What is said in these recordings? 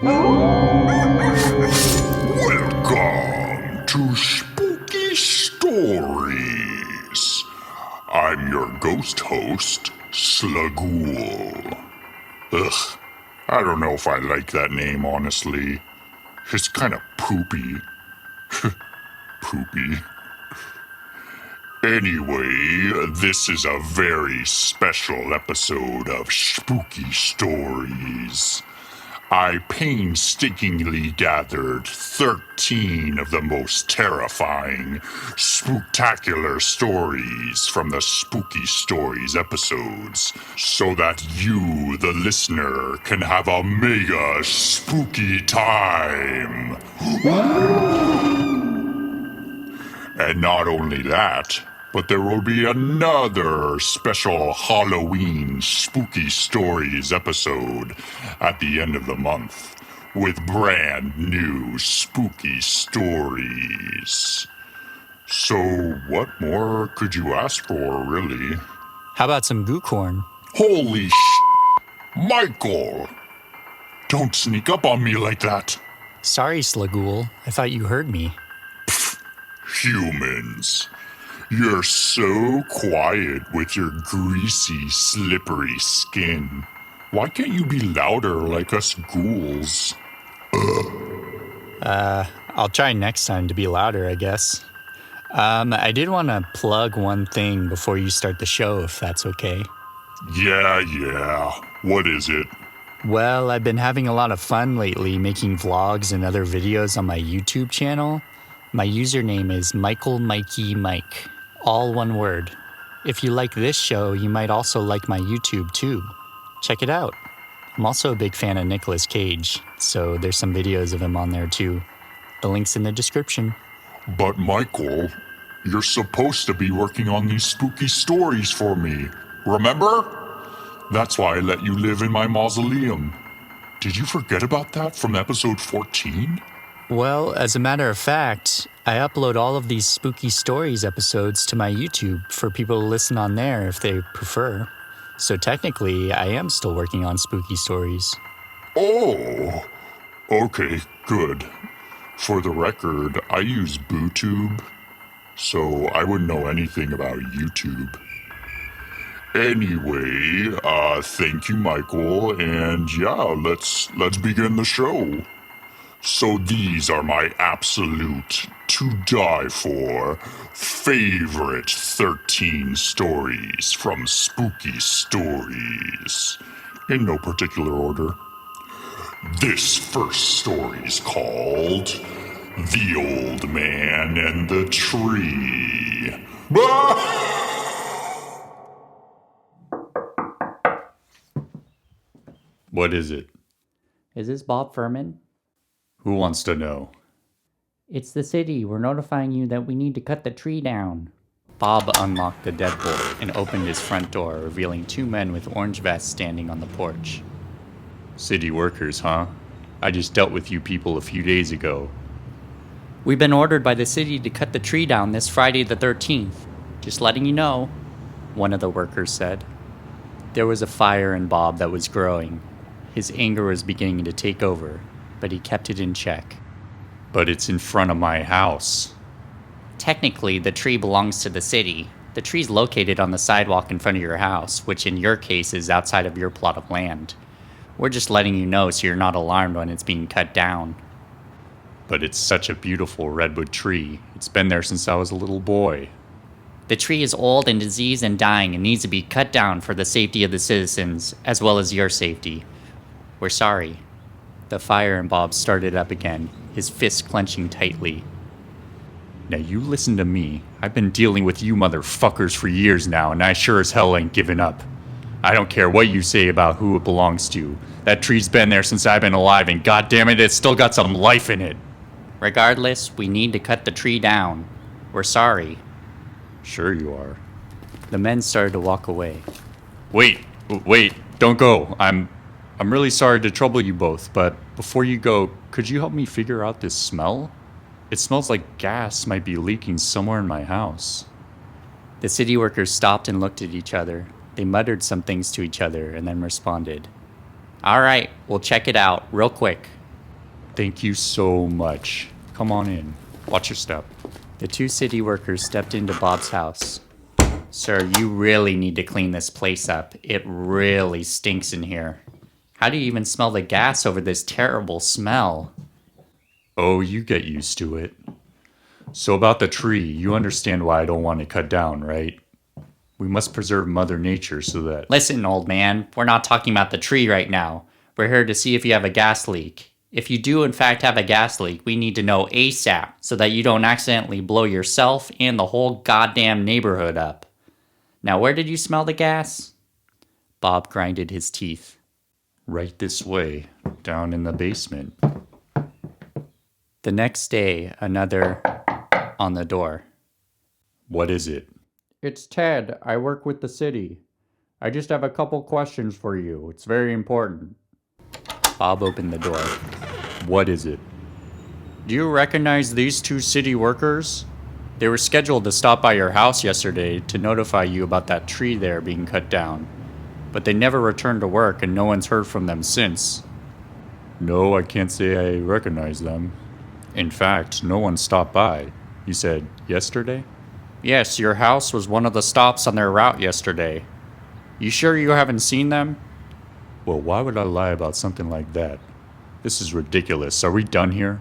Welcome to Spooky Stories. I'm your ghost host, Slughoul. Ugh, I don't know if I like that name, honestly. It's kind of poopy. Poopy. Anyway, this is a very special episode of Spooky Stories. I painstakingly gathered 13 of the most terrifying, spooktacular stories from the Spooky Stories episodes, so that you, the listener, can have a mega spooky time. And not only that, but there will be another special Halloween Spooky Stories episode at the end of the month with brand new spooky stories. So what more could you ask for, really? How about some goo corn? Holy Michael! Don't sneak up on me like that. Sorry, Slughoul. I thought you heard me. Humans. You're so quiet with your greasy, slippery skin. Why can't you be louder like us ghouls? I'll try next time to be louder, I guess. I did want to plug one thing before you start the show, if that's okay. Yeah. What is it? Well, I've been having a lot of fun lately making vlogs and other videos on my YouTube channel. My username is MichaelMikeyMike, all one word. If you like this show, you might also like my YouTube too. Check it out. I'm also a big fan of Nicolas Cage, so there's some videos of him on there too. The link's in the description. But Michael, you're supposed to be working on these spooky stories for me, remember? That's why I let you live in my mausoleum. Did you forget about that from episode 14? Well, as a matter of fact, I upload all of these Spooky Stories episodes to my YouTube for people to listen on there if they prefer. So technically, I am still working on Spooky Stories. Oh, okay, good. For the record, I use BooTube, so I wouldn't know anything about YouTube. Anyway, thank you, Michael, and yeah, let's begin the show. So these are my absolute, to die for, favorite 13 stories from Spooky Stories. In no particular order. This first story's called The Old Man and the Tree. What is it? Is this Bob Furman? Who wants to know? It's the city. We're notifying you that we need to cut the tree down. Bob unlocked the deadbolt and opened his front door, revealing two men with orange vests standing on the porch. City workers, huh? I just dealt with you people a few days ago. We've been ordered by the city to cut the tree down this Friday the 13th. Just letting you know, one of the workers said. There was a fire in Bob that was growing. His anger was beginning to take over, but he kept it in check. But it's in front of my house. Technically, the tree belongs to the city. The tree's located on the sidewalk in front of your house, which in your case is outside of your plot of land. We're just letting you know so you're not alarmed when it's being cut down. But it's such a beautiful redwood tree. It's been there since I was a little boy. The tree is old and diseased and dying and needs to be cut down for the safety of the citizens, as well as your safety. We're sorry. The fire in Bob started up again, his fists clenching tightly. Now you listen to me. I've been dealing with you motherfuckers for years now, and I sure as hell ain't giving up. I don't care what you say about who it belongs to. That tree's been there since I've been alive, and goddammit, it's still got some life in it. Regardless, we need to cut the tree down. We're sorry. Sure you are. The men started to walk away. Wait, don't go. I'm really sorry to trouble you both, but before you go, could you help me figure out this smell? It smells like gas might be leaking somewhere in my house. The city workers stopped and looked at each other. They muttered some things to each other and then responded. All right, we'll check it out real quick. Thank you so much. Come on in. Watch your step. The two city workers stepped into Bob's house. Sir, you really need to clean this place up. It really stinks in here. How do you even smell the gas over this terrible smell? Oh, you get used to it. So about the tree, you understand why I don't want it cut down, right? We must preserve Mother Nature so that... Listen, old man, we're not talking about the tree right now. We're here to see if you have a gas leak. If you do in fact have a gas leak, we need to know ASAP so that you don't accidentally blow yourself and the whole goddamn neighborhood up. Now, where did you smell the gas? Bob grinded his teeth. Right this way, down in the basement. The next day, another on the door. What is it? It's Ted. I work with the city. I just have a couple questions for you. It's very important. Bob opened the door. What is it? Do you recognize these two city workers? They were scheduled to stop by your house yesterday to notify you about that tree there being cut down. But they never returned to work and no one's heard from them since. No, I can't say I recognize them. In fact, no one stopped by. You said yesterday? Yes, your house was one of the stops on their route yesterday. You sure you haven't seen them? Well, why would I lie about something like that? This is ridiculous. Are we done here?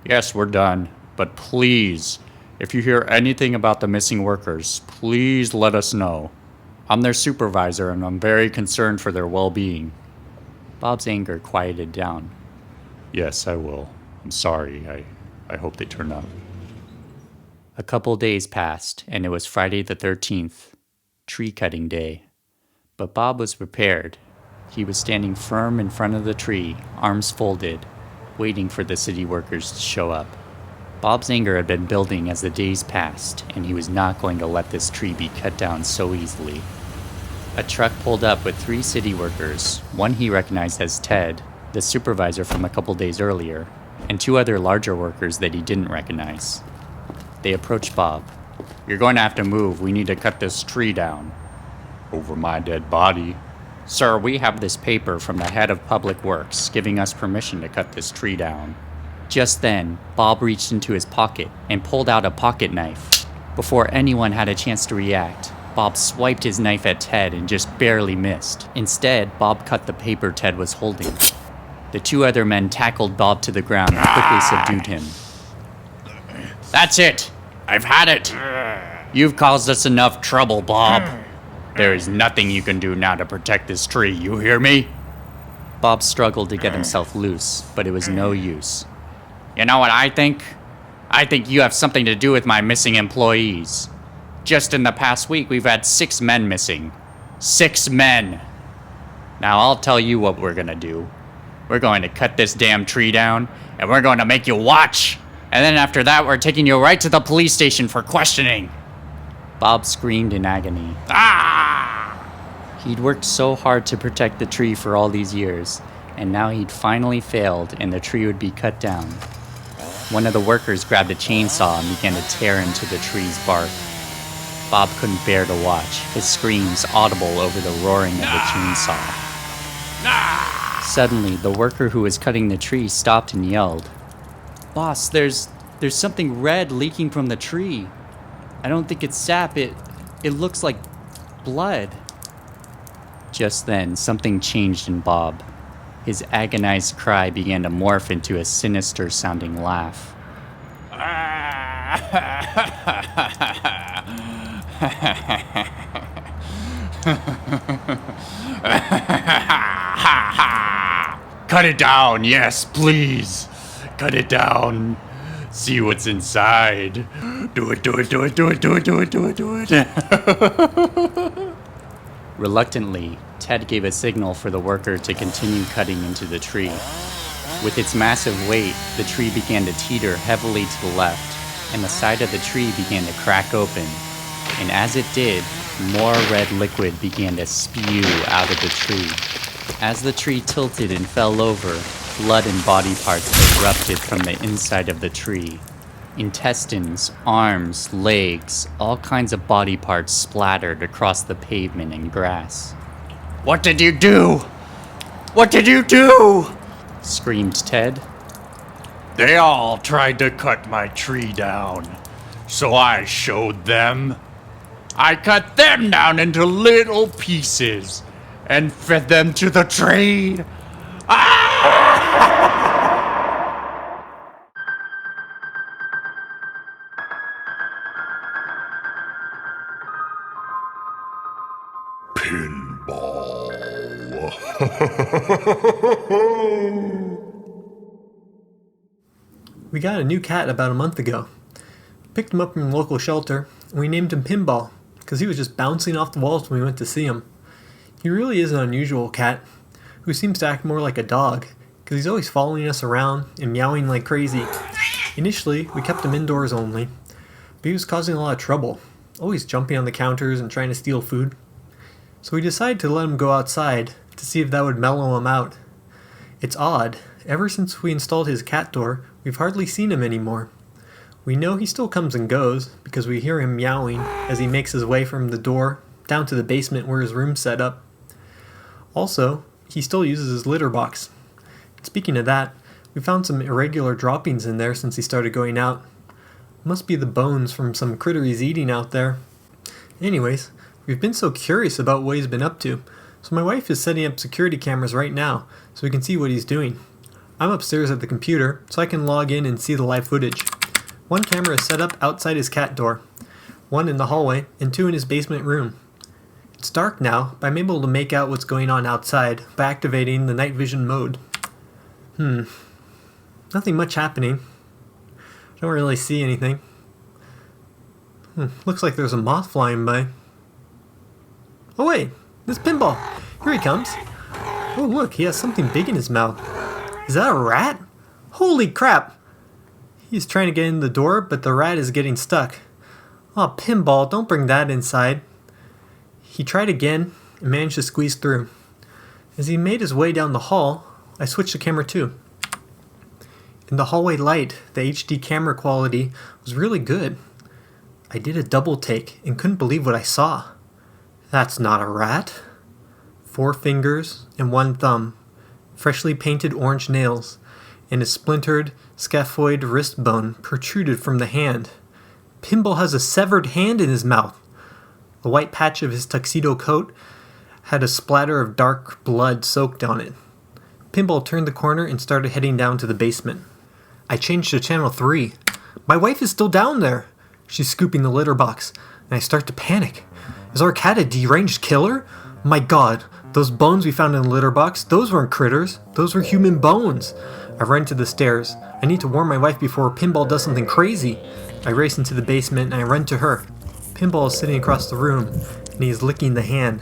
Yes, we're done. But please, if you hear anything about the missing workers, please let us know. I'm their supervisor and I'm very concerned for their well-being. Bob's anger quieted down. Yes, I will. I'm sorry. I hope they turn up. A couple days passed, and it was Friday the 13th, tree cutting day. But Bob was prepared. He was standing firm in front of the tree, arms folded, waiting for the city workers to show up. Bob's anger had been building as the days passed, and he was not going to let this tree be cut down so easily. A truck pulled up with 3 city workers, one he recognized as Ted, the supervisor from a couple days earlier, and 2 other larger workers that he didn't recognize. They approached Bob. You're going to have to move. We need to cut this tree down. Over my dead body. Sir, we have this paper from the head of Public Works giving us permission to cut this tree down. Just then, Bob reached into his pocket and pulled out a pocket knife. Before anyone had a chance to react, Bob swiped his knife at Ted and just barely missed. Instead, Bob cut the paper Ted was holding. The 2 other men tackled Bob to the ground and quickly subdued him. That's it! I've had it! You've caused us enough trouble, Bob. There is nothing you can do now to protect this tree, you hear me? Bob struggled to get himself loose, but it was no use. You know what I think? I think you have something to do with my missing employees. Just in the past week, we've had 6 men missing. 6 men! Now I'll tell you what we're gonna do. We're going to cut this damn tree down, and we're going to make you watch! And then after that, we're taking you right to the police station for questioning. Bob screamed in agony. Ah! He'd worked so hard to protect the tree for all these years, and now he'd finally failed and the tree would be cut down. One of the workers grabbed a chainsaw and began to tear into the tree's bark. Bob couldn't bear to watch, his screams audible over the roaring of the chainsaw. Suddenly, the worker who was cutting the tree stopped and yelled, "Boss, there's something red leaking from the tree. I don't think it's sap, it looks like blood." Just then, something changed in Bob. His agonized cry began to morph into a sinister-sounding laugh. Cut it down, yes, please. Cut it down. See what's inside. Do it. Reluctantly, Ted gave a signal for the worker to continue cutting into the tree. With its massive weight, the tree began to teeter heavily to the left, and the side of the tree began to crack open. And as it did, more red liquid began to spew out of the tree. As the tree tilted and fell over, blood and body parts erupted from the inside of the tree. Intestines, arms, legs, all kinds of body parts splattered across the pavement and grass. What did you do? What did you do? Screamed Ted. They all tried to cut my tree down. So I showed them. I cut them down into little pieces and fed them to the tree. Pinball. We got a new cat about a month ago. Picked him up from the local shelter, and we named him Pinball, because he was just bouncing off the walls when we went to see him. He really is an unusual cat, who seems to act more like a dog, because he's always following us around and meowing like crazy. Initially, we kept him indoors only, but he was causing a lot of trouble, always jumping on the counters and trying to steal food. So we decided to let him go outside to see if that would mellow him out. It's odd, ever since we installed his cat door, we've hardly seen him anymore. We know he still comes and goes because we hear him meowing as he makes his way from the door down to the basement where his room's set up. Also, he still uses his litter box. Speaking of that, we found some irregular droppings in there since he started going out. Must be the bones from some critter he's eating out there. Anyways, we've been so curious about what he's been up to, so my wife is setting up security cameras right now so we can see what he's doing. I'm upstairs at the computer so I can log in and see the live footage. One camera is set up outside his cat door, one in the hallway, and two in his basement room. It's dark now, but I'm able to make out what's going on outside by activating the night vision mode. Nothing much happening. Don't really see anything. Looks like there's a moth flying by. Oh wait, this Pinball. Here he comes. Oh look, he has something big in his mouth. Is that a rat? Holy crap! He's trying to get in the door, but the rat is getting stuck. Aw, Pinball, don't bring that inside. He tried again and managed to squeeze through. As he made his way down the hall, I switched the camera too. In the hallway light, the HD camera quality was really good. I did a double take and couldn't believe what I saw. That's not a rat. 4 fingers and 1 thumb, freshly painted orange nails, and a splintered scaphoid wrist bone protruded from the hand. Pinball has a severed hand in his mouth. The white patch of his tuxedo coat had a splatter of dark blood soaked on it. Pinball turned the corner and started heading down to the basement. I changed to channel 3. My wife is still down there. She's scooping the litter box, and I start to panic. Is our cat a deranged killer? My god, those bones we found in the litter box, those weren't critters. Those were human bones. I run to the stairs. I need to warn my wife before Pinball does something crazy. I race into the basement and I run to her. Pinball is sitting across the room, and he is licking the hand.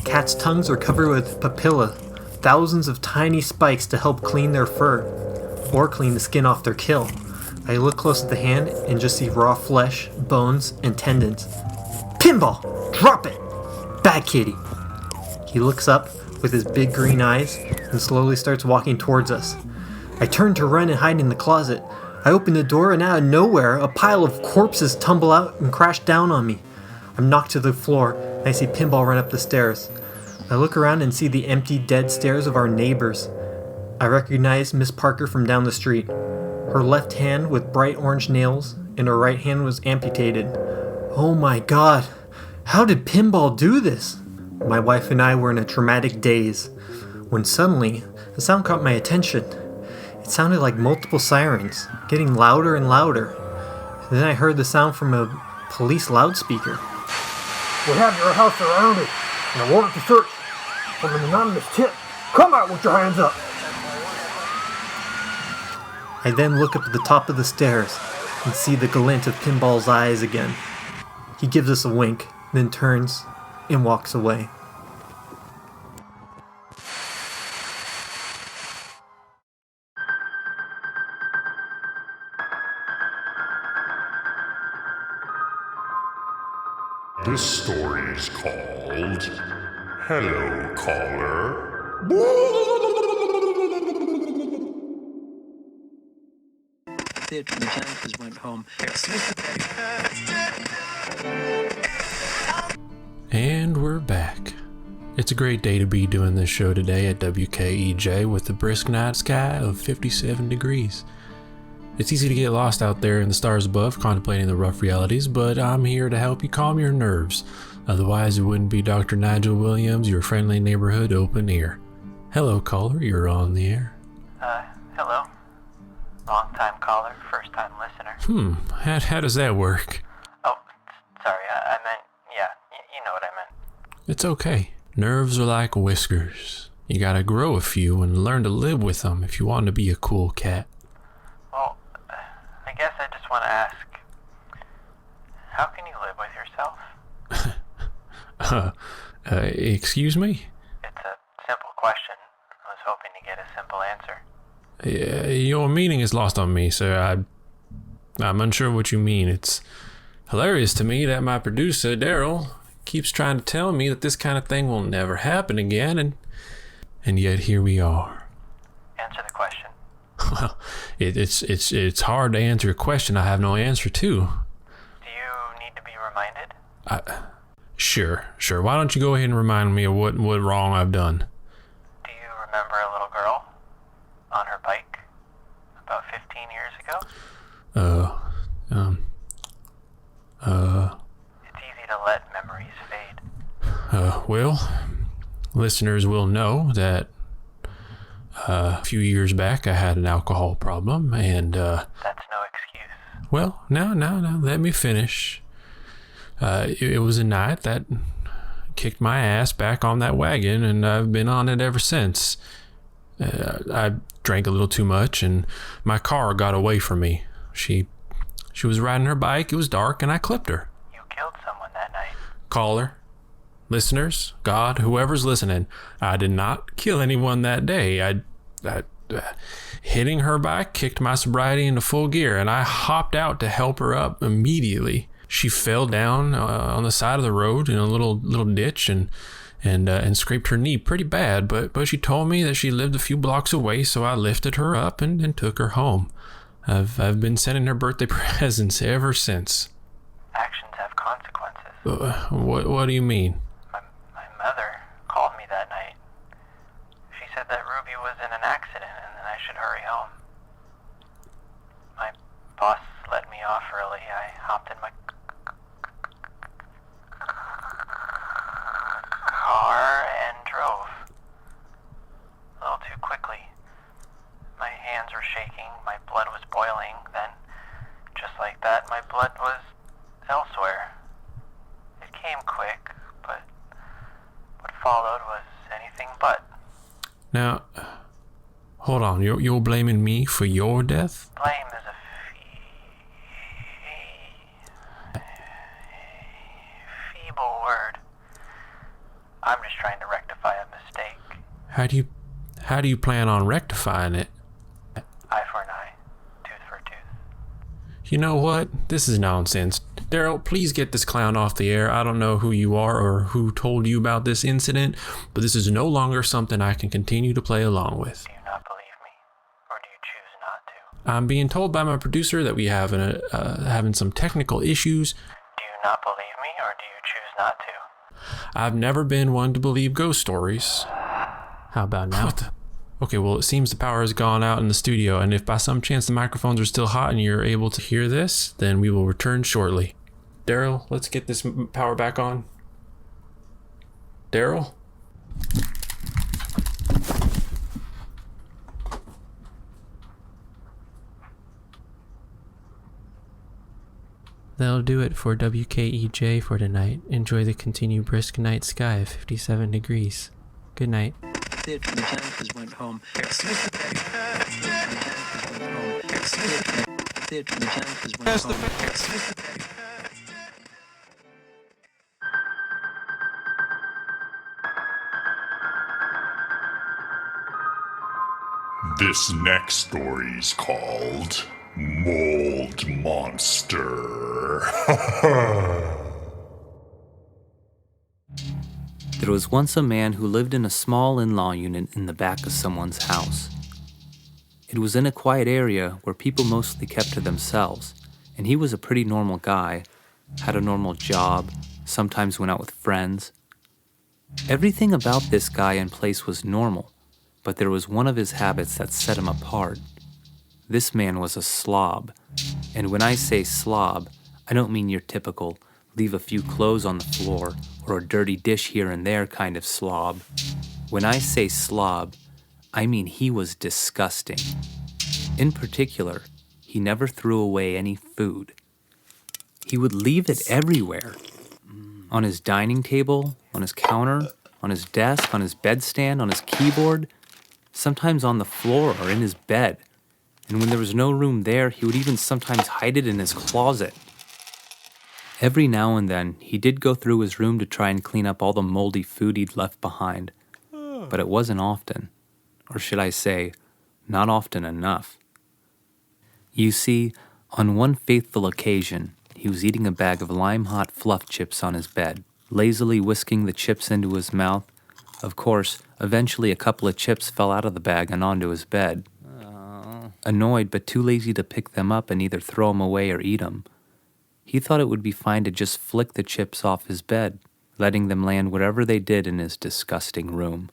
Cats' tongues are covered with papilla, thousands of tiny spikes to help clean their fur, or clean the skin off their kill. I look close at the hand and just see raw flesh, bones, and tendons. Pinball! Drop it! Bad kitty! He looks up with his big green eyes and slowly starts walking towards us. I turn to run and hide in the closet. I open the door and out of nowhere, a pile of corpses tumble out and crash down on me. I'm knocked to the floor and I see Pinball run up the stairs. I look around and see the empty, dead stairs of our neighbors. I recognize Miss Parker from down the street. Her left hand with bright orange nails and her right hand was amputated. Oh my god, how did Pinball do this? My wife and I were in a traumatic daze, when suddenly a sound caught my attention. It sounded like multiple sirens, getting louder and louder. Then I heard the sound from a police loudspeaker. We have your house surrounded and a warrant to search from an anonymous tip. Come out with your hands up. I then look up at the top of the stairs and see the glint of Pinball's eyes again. He gives us a wink, then turns and walks away. This story is called Hello Caller. The Janitors went home. And we're back. It's a great day to be doing this show today at WKEJ with a brisk night sky of 57 degrees. It's easy to get lost out there in the stars above, contemplating the rough realities, but I'm here to help you calm your nerves. Otherwise, it wouldn't be Dr. Nigel Williams, your friendly neighborhood open ear. Hello, caller, you're on the air. Hello. Long time caller, first time listener. How does that work? Oh, sorry, I meant, yeah, you know what I meant. It's okay. Nerves are like whiskers. You gotta grow a few and learn to live with them if you want to be a cool cat. Well, I guess I just want to ask, how can you live with yourself? Excuse me? It's a simple question. I was hoping to get a simple answer. Your meaning is lost on me, sir. I'm unsure what you mean. It's hilarious to me that my producer, Daryl, keeps trying to tell me that this kind of thing will never happen again, and yet here we are. Answer the question. Well, it's hard to answer a question I have no answer to. Do you need to be reminded? Sure. Why don't you go ahead and remind me of what wrong I've done? Do you remember a little girl on her bike about 15 years ago? It's easy to let memories fade. Well, listeners will know that a few years back I had an alcohol problem, and That's no excuse. well, no, let me finish. It was a night that kicked my ass back on that wagon, and I've been on it ever since. I drank a little too much, and my car got away from me. She was riding her bike, it was dark, and I clipped her. You killed someone that night. Caller, listeners, God, whoever's listening, I did not kill anyone that day. Hitting her bike kicked my sobriety into full gear, and I hopped out to help her up immediately. She fell down on the side of the road in a little ditch and scraped her knee pretty bad, but she told me that she lived a few blocks away, so I lifted her up and took her home. I've been sending her birthday presents ever since. Actions have consequences. What do you mean? My mother called me that night. She said that Ruby was in an accident and that I should hurry home. My boss let me off early. I hopped in my car and drove. A little too quickly. My hands were shaking, my blood was boiling, then, just like that, my blood was elsewhere. It came quick, but what followed was anything but. Now, hold on, you're blaming me for your death? Blame is a feeble word. I'm just trying to rectify a mistake. How do you plan on rectifying it? Eye for an eye, tooth for a tooth. You know what? This is nonsense. Daryl, please get this clown off the air. I don't know who you are or who told you about this incident, but this is no longer something I can continue to play along with. Do you not believe me, or do you choose not to? I'm being told by my producer that we have having some technical issues. Do you not believe me, or do you choose not to? I've never been one to believe ghost stories. How about now? Okay, well, it seems the power has gone out in the studio, and if by some chance the microphones are still hot and you're able to hear this, then we will return shortly. Daryl, let's get this power back on. Daryl? That'll do it for WKEJ for tonight. Enjoy the continued brisk night sky of 57 degrees. Good night. The went home. This next story's called Mold Monster. There was once a man who lived in a small in-law unit in the back of someone's house. It was in a quiet area where people mostly kept to themselves, and he was a pretty normal guy, had a normal job, sometimes went out with friends. Everything about this guy and place was normal, but there was one of his habits that set him apart. This man was a slob. And when I say slob, I don't mean your typical leave a few clothes on the floor or a dirty dish here and there kind of slob. When I say slob, I mean he was disgusting. In particular, he never threw away any food. He would leave it everywhere. On his dining table, on his counter, on his desk, on his bedstand, on his keyboard, sometimes on the floor or in his bed. And when there was no room there, he would even sometimes hide it in his closet. Every now and then, he did go through his room to try and clean up all the moldy food he'd left behind. But it wasn't often. Or should I say, not often enough. You see, on one fateful occasion, he was eating a bag of lime-hot fluff chips on his bed, lazily whisking the chips into his mouth. Of course, eventually a couple of chips fell out of the bag and onto his bed. Annoyed but too lazy to pick them up and either throw them away or eat them, he thought it would be fine to just flick the chips off his bed, letting them land wherever they did in his disgusting room.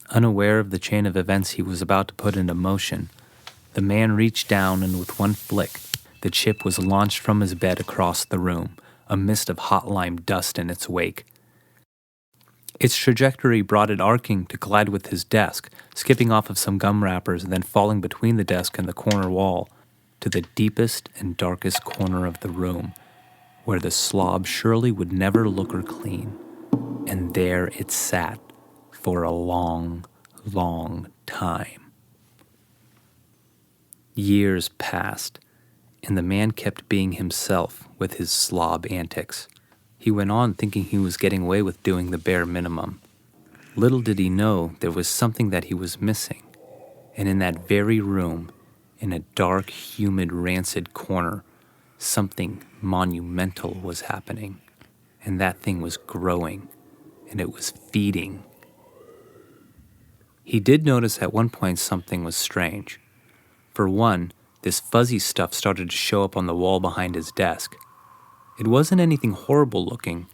Unaware of the chain of events he was about to put into motion, the man reached down and with one flick, the chip was launched from his bed across the room, a mist of hot lime dust in its wake. Its trajectory brought it arcing to collide with his desk, skipping off of some gum wrappers and then falling between the desk and the corner wall to the deepest and darkest corner of the room, where the slob surely would never look or clean. And there it sat for a long, long time. Years passed, and the man kept being himself with his slob antics. He went on thinking he was getting away with doing the bare minimum. Little did he know there was something that he was missing. And in that very room, in a dark, humid, rancid corner, something monumental was happening. And that thing was growing, and it was feeding. He did notice at one point something was strange. For one, this fuzzy stuff started to show up on the wall behind his desk. It wasn't anything horrible looking.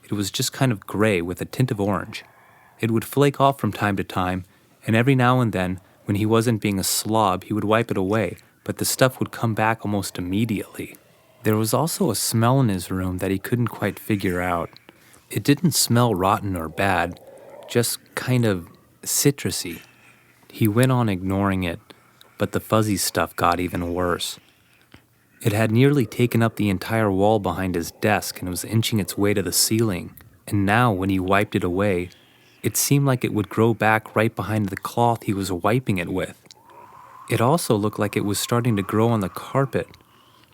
It was just kind of gray with a tint of orange. It would flake off from time to time, and every now and then, when he wasn't being a slob, he would wipe it away, but the stuff would come back almost immediately. There was also a smell in his room that he couldn't quite figure out. It didn't smell rotten or bad, just kind of citrusy. He went on ignoring it, but the fuzzy stuff got even worse. It had nearly taken up the entire wall behind his desk and was inching its way to the ceiling. And now, when he wiped it away, it seemed like it would grow back right behind the cloth he was wiping it with. It also looked like it was starting to grow on the carpet,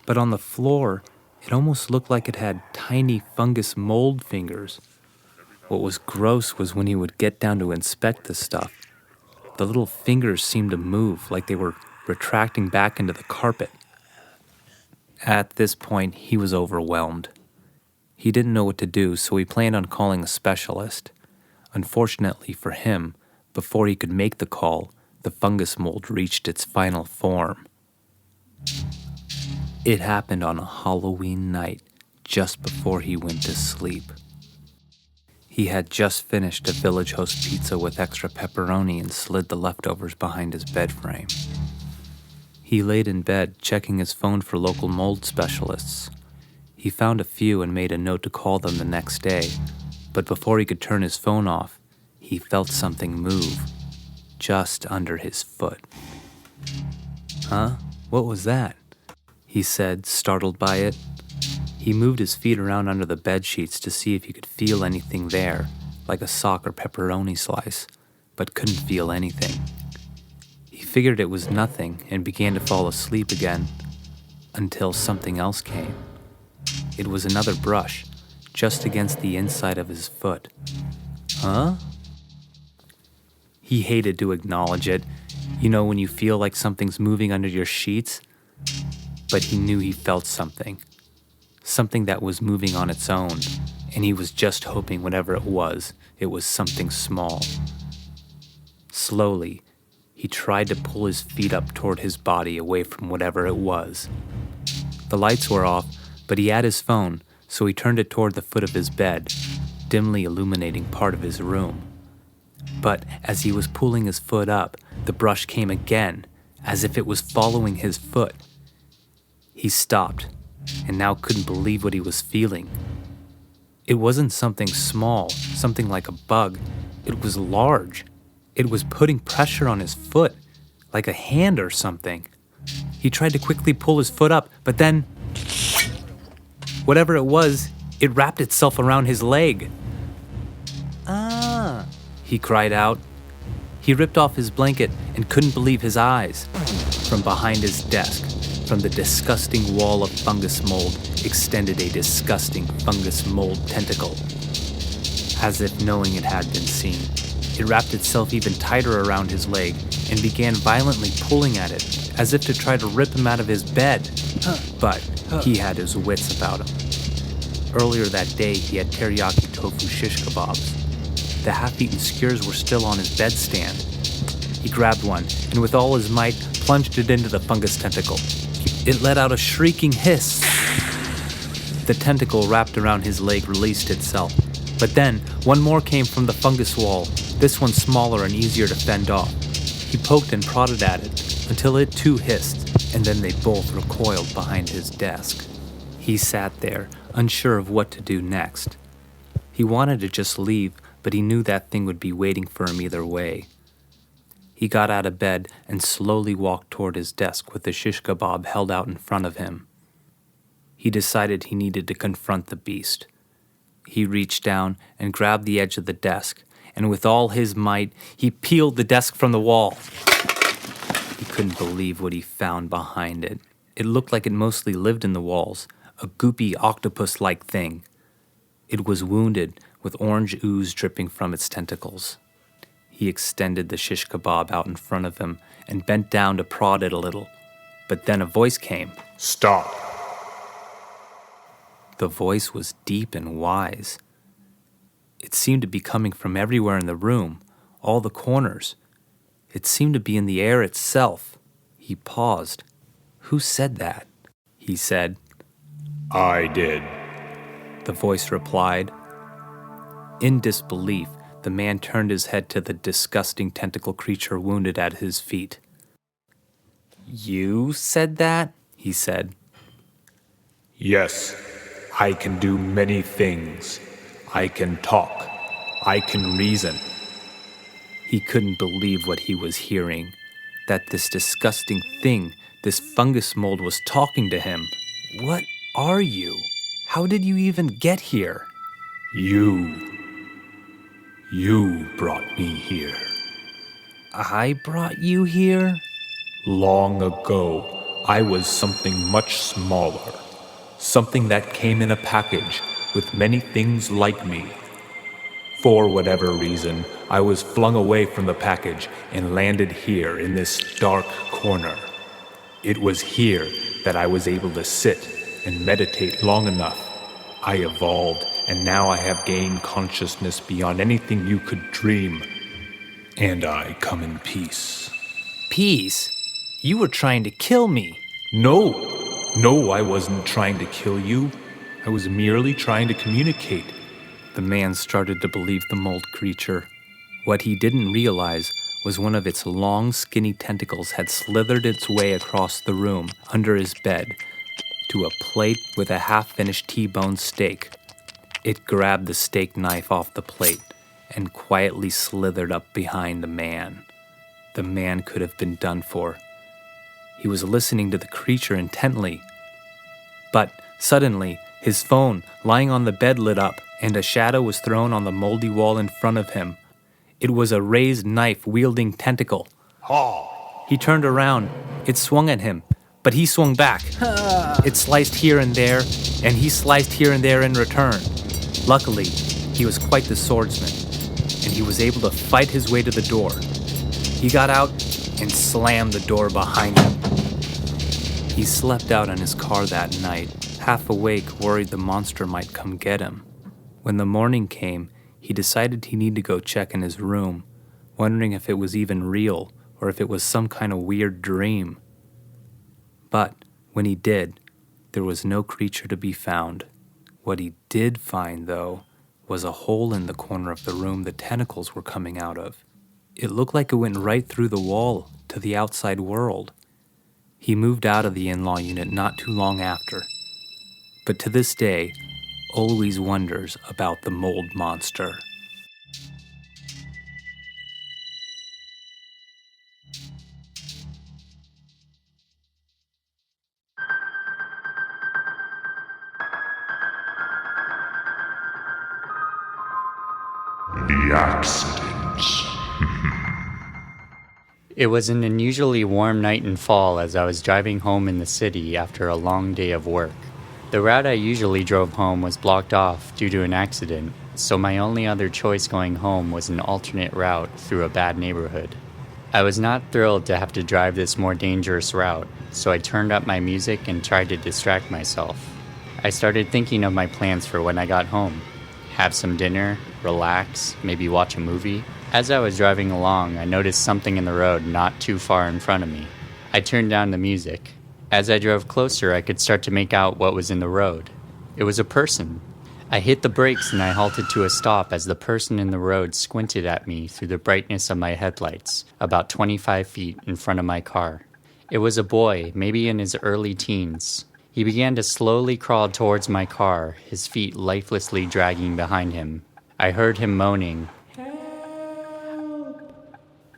but on the floor, it almost looked like it had tiny fungus mold fingers. What was gross was when he would get down to inspect the stuff. The little fingers seemed to move like they were retracting back into the carpet. At this point, he was overwhelmed. He didn't know what to do, so he planned on calling a specialist. Unfortunately for him, before he could make the call, the fungus mold reached its final form. It happened on a Halloween night, just before he went to sleep. He had just finished a Village Host pizza with extra pepperoni and slid the leftovers behind his bed frame. He laid in bed, checking his phone for local mold specialists. He found a few and made a note to call them the next day, but before he could turn his phone off, he felt something move, just under his foot. Huh? What was that? He said, startled by it. He moved his feet around under the bed sheets to see if he could feel anything there, like a sock or pepperoni slice, but couldn't feel anything. He figured it was nothing and began to fall asleep again, until something else came. It was another brush, just against the inside of his foot. Huh? He hated to acknowledge it, you know when you feel like something's moving under your sheets? But he knew he felt something that was moving on its own, and he was just hoping whatever it was something small. Slowly, he tried to pull his feet up toward his body away from whatever it was. The lights were off, but he had his phone, so he turned it toward the foot of his bed, dimly illuminating part of his room. But as he was pulling his foot up, the brush came again, as if it was following his foot. He stopped, and now couldn't believe what he was feeling. It wasn't something small, something like a bug. It was large. It was putting pressure on his foot, like a hand or something. He tried to quickly pull his foot up, but then, whatever it was, it wrapped itself around his leg. "Ah," he cried out. He ripped off his blanket and couldn't believe his eyes. From behind his desk, from the disgusting wall of fungus mold, extended a disgusting fungus mold tentacle. As if knowing it had been seen, it wrapped itself even tighter around his leg and began violently pulling at it, as if to try to rip him out of his bed. But he had his wits about him. Earlier that day, he had teriyaki tofu shish kebabs. The half-eaten skewers were still on his bedstand. He grabbed one, and with all his might, plunged it into the fungus tentacle. It let out a shrieking hiss. The tentacle wrapped around his leg released itself. But then, one more came from the fungus wall, this one smaller and easier to fend off. He poked and prodded at it, until it too hissed, and then they both recoiled behind his desk. He sat there, unsure of what to do next. He wanted to just leave, but he knew that thing would be waiting for him either way. He got out of bed and slowly walked toward his desk with the shish kebab held out in front of him. He decided he needed to confront the beast. He reached down and grabbed the edge of the desk, and with all his might, he peeled the desk from the wall. He couldn't believe what he found behind it. It looked like it mostly lived in the walls, a goopy octopus-like thing. It was wounded, with orange ooze dripping from its tentacles. He extended the shish kebab out in front of him and bent down to prod it a little. But then a voice came. Stop. The voice was deep and wise. It seemed to be coming from everywhere in the room, all the corners. It seemed to be in the air itself. He paused. "Who said that?" he said. I did. The voice replied. In disbelief, the man turned his head to the disgusting tentacle creature wounded at his feet. "You said that?" he said. Yes, I can do many things. I can talk. I can reason. He couldn't believe what he was hearing. That this disgusting thing, this fungus mold, was talking to him. "What are you? How did you even get here?" You brought me here. "I brought you here?" Long ago, I was something much smaller. Something that came in a package with many things like me. For whatever reason, I was flung away from the package and landed here in this dark corner. It was here that I was able to sit and meditate long enough. I evolved, and now I have gained consciousness beyond anything you could dream. And I come in peace." "Peace? You were trying to kill me." No, I wasn't trying to kill you. I was merely trying to communicate. The man started to believe the mold creature. What he didn't realize was one of its long, skinny tentacles had slithered its way across the room, under his bed, to a plate with a half-finished T-bone steak. It grabbed the steak knife off the plate and quietly slithered up behind the man. The man could have been done for. He was listening to the creature intently. But suddenly, his phone, lying on the bed, lit up, and a shadow was thrown on the moldy wall in front of him. It was a raised knife-wielding tentacle. He turned around. It swung at him, but he swung back. It sliced here and there, and he sliced here and there in return. Luckily, he was quite the swordsman, and he was able to fight his way to the door. He got out and slammed the door behind him. He slept out in his car that night, half awake, worried the monster might come get him. When the morning came, he decided he needed to go check in his room, wondering if it was even real or if it was some kind of weird dream. But when he did, there was no creature to be found. What he did find, though, was a hole in the corner of the room the tentacles were coming out of. It looked like it went right through the wall to the outside world. He moved out of the in-law unit not too long after, but to this day, always wonders about the mold monster. The accidents. It was an unusually warm night in fall as I was driving home in the city after a long day of work. The route I usually drove home was blocked off due to an accident, so my only other choice going home was an alternate route through a bad neighborhood. I was not thrilled to have to drive this more dangerous route, so I turned up my music and tried to distract myself. I started thinking of my plans for when I got home. Have some dinner, relax, maybe watch a movie. As I was driving along, I noticed something in the road not too far in front of me. I turned down the music. As I drove closer, I could start to make out what was in the road. It was a person. I hit the brakes and I halted to a stop as the person in the road squinted at me through the brightness of my headlights, about 25 feet in front of my car. It was a boy, maybe in his early teens. He began to slowly crawl towards my car, his feet lifelessly dragging behind him. I heard him moaning.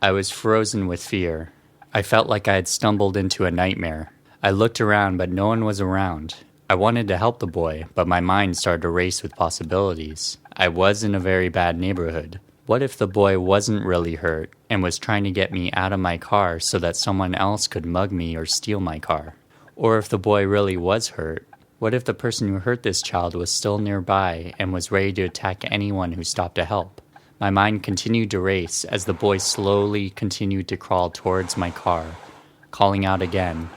I was frozen with fear. I felt like I had stumbled into a nightmare. I looked around, but no one was around. I wanted to help the boy, but my mind started to race with possibilities. I was in a very bad neighborhood. What if the boy wasn't really hurt and was trying to get me out of my car so that someone else could mug me or steal my car? Or if the boy really was hurt, what if the person who hurt this child was still nearby and was ready to attack anyone who stopped to help? My mind continued to race as the boy slowly continued to crawl towards my car, calling out again.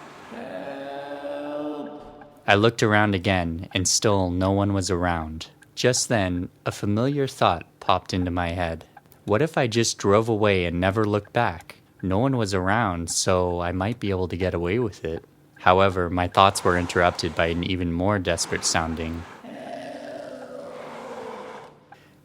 I looked around again, and still no one was around. Just then, a familiar thought popped into my head. What if I just drove away and never looked back? No one was around, so I might be able to get away with it. However, my thoughts were interrupted by an even more desperate sounding.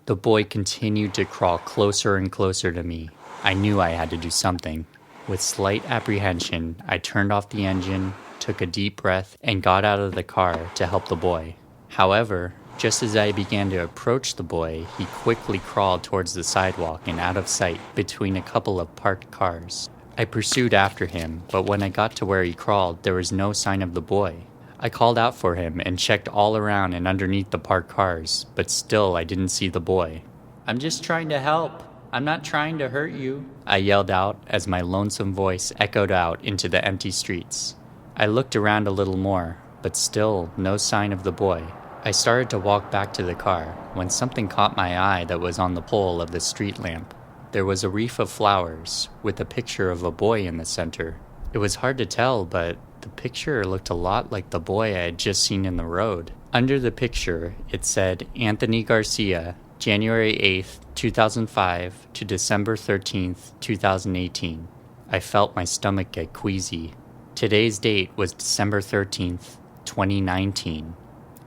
The boy continued to crawl closer and closer to me. I knew I had to do something. With slight apprehension, I turned off the engine, took a deep breath, and got out of the car to help the boy. However, just as I began to approach the boy, he quickly crawled towards the sidewalk and out of sight between a couple of parked cars. I pursued after him, but when I got to where he crawled, there was no sign of the boy. I called out for him and checked all around and underneath the parked cars, but still I didn't see the boy. "I'm just trying to help. I'm not trying to hurt you," I yelled out as my lonesome voice echoed out into the empty streets. I looked around a little more, but still no sign of the boy. I started to walk back to the car when something caught my eye that was on the pole of the street lamp. There was a wreath of flowers with a picture of a boy in the center. It was hard to tell, but the picture looked a lot like the boy I had just seen in the road. Under the picture, it said Anthony Garcia, January 8th, 2005 to December 13th, 2018. I felt my stomach get queasy. Today's date was December 13th, 2019.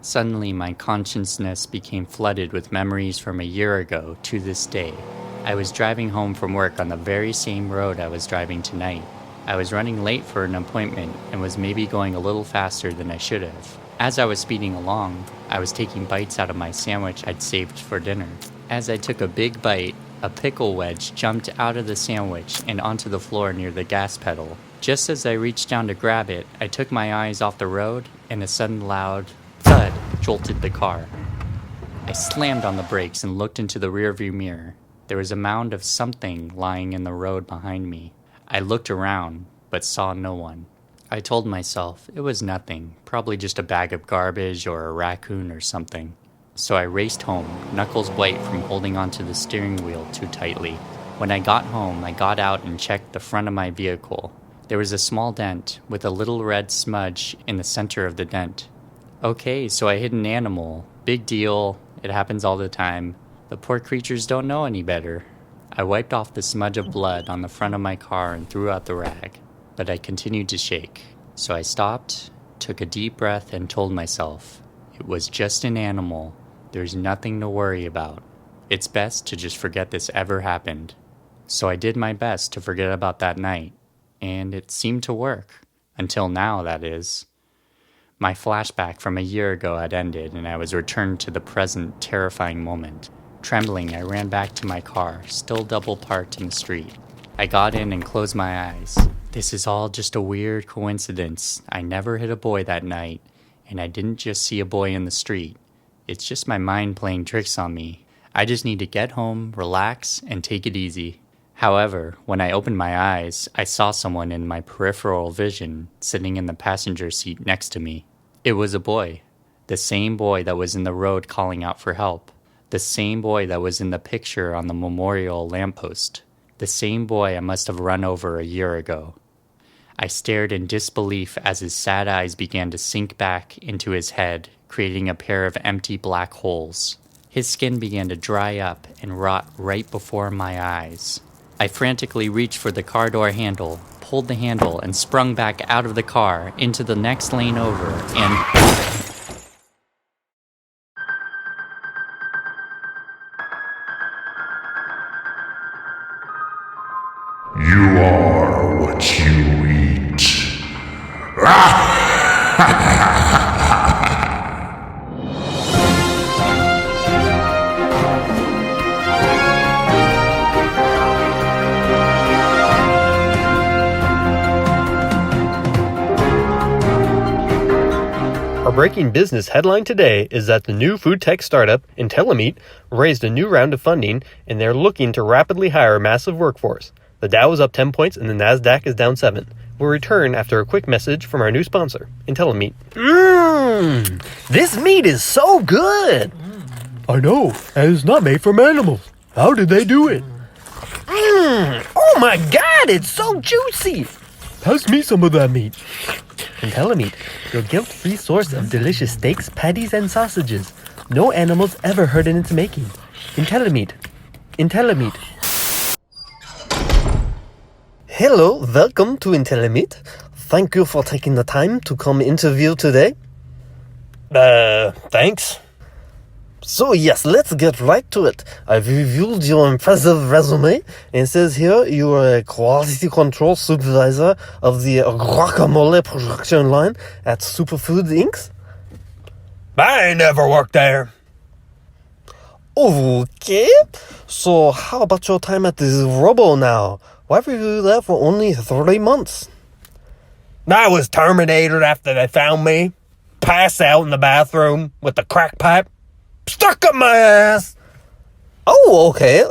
Suddenly, my consciousness became flooded with memories from a year ago to this day. I was driving home from work on the very same road I was driving tonight. I was running late for an appointment and was maybe going a little faster than I should have. As I was speeding along, I was taking bites out of my sandwich I'd saved for dinner. As I took a big bite, a pickle wedge jumped out of the sandwich and onto the floor near the gas pedal. Just as I reached down to grab it, I took my eyes off the road and a sudden loud thud jolted the car. I slammed on the brakes and looked into the rearview mirror. There was a mound of something lying in the road behind me. I looked around, but saw no one. I told myself it was nothing, probably just a bag of garbage or a raccoon or something. So I raced home, knuckles white from holding onto the steering wheel too tightly. When I got home, I got out and checked the front of my vehicle. There was a small dent with a little red smudge in the center of the dent. Okay, so I hit an animal. Big deal. It happens all the time. The poor creatures don't know any better. I wiped off the smudge of blood on the front of my car and threw out the rag, but I continued to shake. So I stopped, took a deep breath, and told myself, it was just an animal. There's nothing to worry about. It's best to just forget this ever happened. So I did my best to forget about that night, and it seemed to work. Until now, that is. My flashback from a year ago had ended, and I was returned to the present terrifying moment. Trembling, I ran back to my car, still double parked in the street. I got in and closed my eyes. This is all just a weird coincidence. I never hit a boy that night, and I didn't just see a boy in the street. It's just my mind playing tricks on me. I just need to get home, relax, and take it easy. However, when I opened my eyes, I saw someone in my peripheral vision sitting in the passenger seat next to me. It was a boy. The same boy that was in the road calling out for help. The same boy that was in the picture on the memorial lamppost. The same boy I must have run over a year ago. I stared in disbelief as his sad eyes began to sink back into his head, creating a pair of empty black holes. His skin began to dry up and rot right before my eyes. I frantically reached for the car door handle, pulled the handle, and sprung back out of the car into the next lane over, and... You are what you eat. Our breaking business headline today is that the new food tech startup, IntelliMeat, raised a new round of funding, and they're looking to rapidly hire a massive workforce. The Dow is up 10 points and the Nasdaq is down 7. We'll return after a quick message from our new sponsor, IntelliMeat. This meat is so good! I know, and it's not made from animals. How did they do it? Oh my god, it's so juicy! Pass me some of that meat. IntelliMeat, your guilt-free source of delicious steaks, patties, and sausages. No animals ever heard in its making. IntelliMeat. IntelliMeat. Hello, welcome to IntelliMeat. Thank you for taking the time to come interview today. Thanks. So yes, let's get right to it. I've reviewed your impressive resume, and it says here you are a quality control supervisor of the guacamole production line at Superfood Inc. I ain't never worked there. Okay, so how about your time at the Robo now? Why were you there for only 3 months? I was terminated after they found me. Passed out in the bathroom with the crack pipe stuck up my ass. Oh, okay.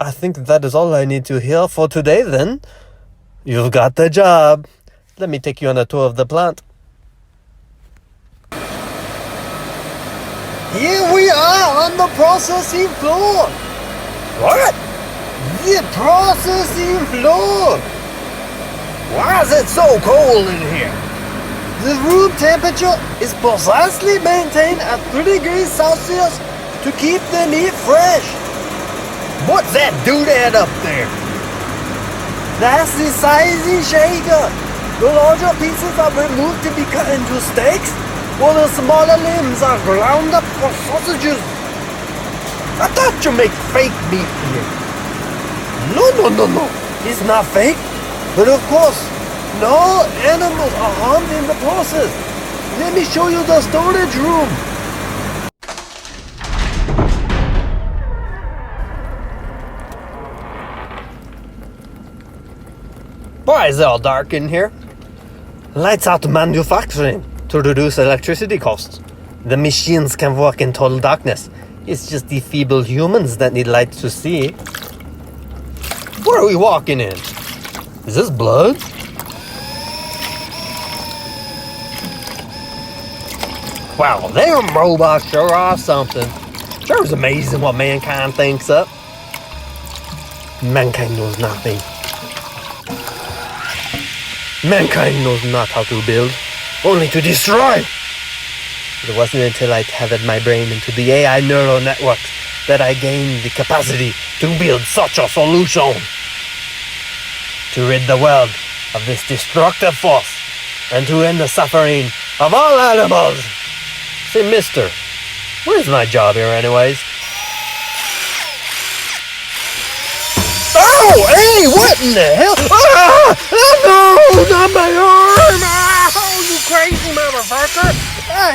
I think that is all I need to hear for today then. You've got the job. Let me take you on a tour of the plant. Here we are on the processing floor. What? The processing floor. Why is it so cold in here? The room temperature is precisely maintained at 3 degrees Celsius to keep the meat fresh. What's that doodad up there? That's the sizing shaker. The larger pieces are removed to be cut into steaks, while the smaller limbs are ground up for sausages. I thought you make fake meat here. No. It's not fake. But of course, no animals are harmed in the process. Let me show you the storage room. Why is it all dark in here? Lights out manufacturing to reduce electricity costs. The machines can work in total darkness. It's just the feeble humans that need light to see. What are we walking in? Is this blood? Wow, them robots sure are something. Sure is amazing what mankind thinks up. Mankind knows nothing. Mankind knows not how to build, only to destroy. It wasn't until I tethered my brain into the AI neural networks that I gained the capacity to build such a solution. To rid the world of this destructive force, and to end the suffering of all animals. Say, mister, where's my job here anyways? Oh, hey, what in the hell? Ah! Oh, no, not my arm!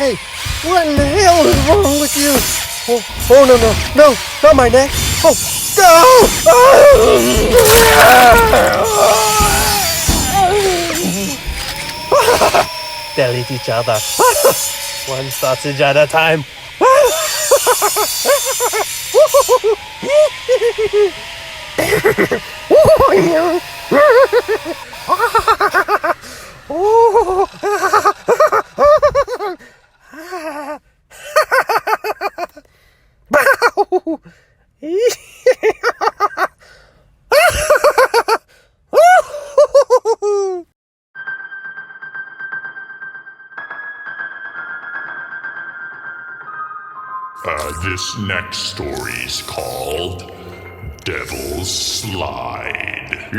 Hey, what in the hell is wrong with you? Oh, no, not my neck. Oh, no! They'll eat each other. One sausage at a time. This next story's called Devil's Slide.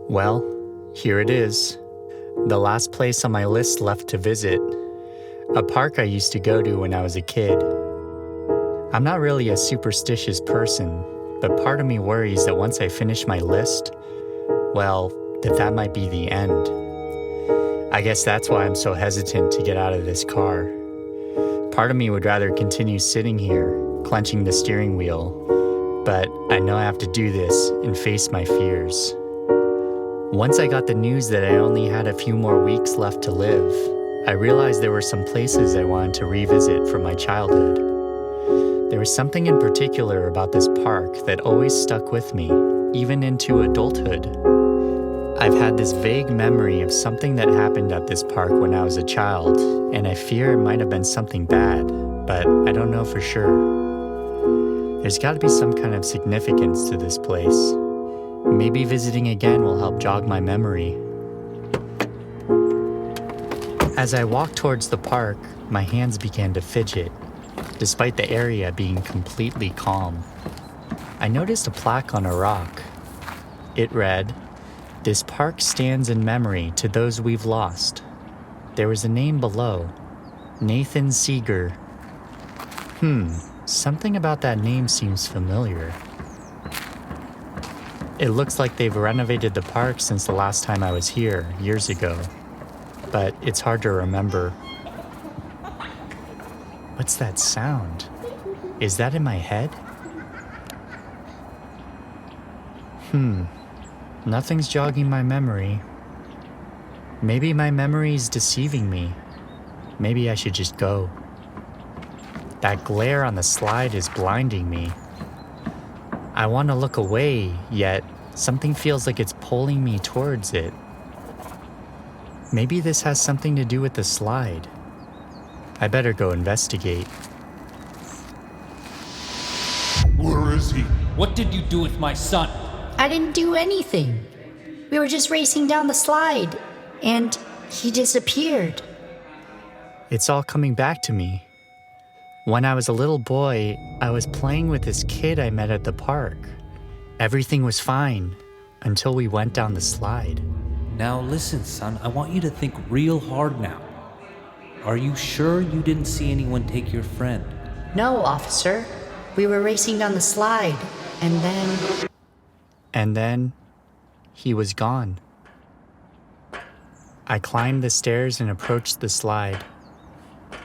Well, here it is. The last place on my list left to visit. A park I used to go to when I was a kid. I'm not really a superstitious person, but part of me worries that once I finish my list, well, that might be the end. I guess that's why I'm so hesitant to get out of this car. Part of me would rather continue sitting here, clenching the steering wheel, but I know I have to do this and face my fears. Once I got the news that I only had a few more weeks left to live, I realized there were some places I wanted to revisit from my childhood. There was something in particular about this park that always stuck with me, even into adulthood. I've had this vague memory of something that happened at this park when I was a child, and I fear it might have been something bad, but I don't know for sure. There's got to be some kind of significance to this place. Maybe visiting again will help jog my memory. As I walked towards the park, my hands began to fidget, despite the area being completely calm. I noticed a plaque on a rock. It read, "This park stands in memory to those we've lost." There was a name below, Nathan Seeger. Something about that name seems familiar. It looks like they've renovated the park since the last time I was here, years ago, but it's hard to remember. What's that sound? Is that in my head? Nothing's jogging my memory. Maybe my memory's deceiving me. Maybe I should just go. That glare on the slide is blinding me. I want to look away, yet something feels like it's pulling me towards it. Maybe this has something to do with the slide. I better go investigate. Where is he? What did you do with my son? I didn't do anything. We were just racing down the slide, and he disappeared. It's all coming back to me. When I was a little boy, I was playing with this kid I met at the park. Everything was fine until we went down the slide. Now listen, son, I want you to think real hard now. Are you sure you didn't see anyone take your friend? No, officer. We were racing down the slide, and then... And then, he was gone. I climbed the stairs and approached the slide.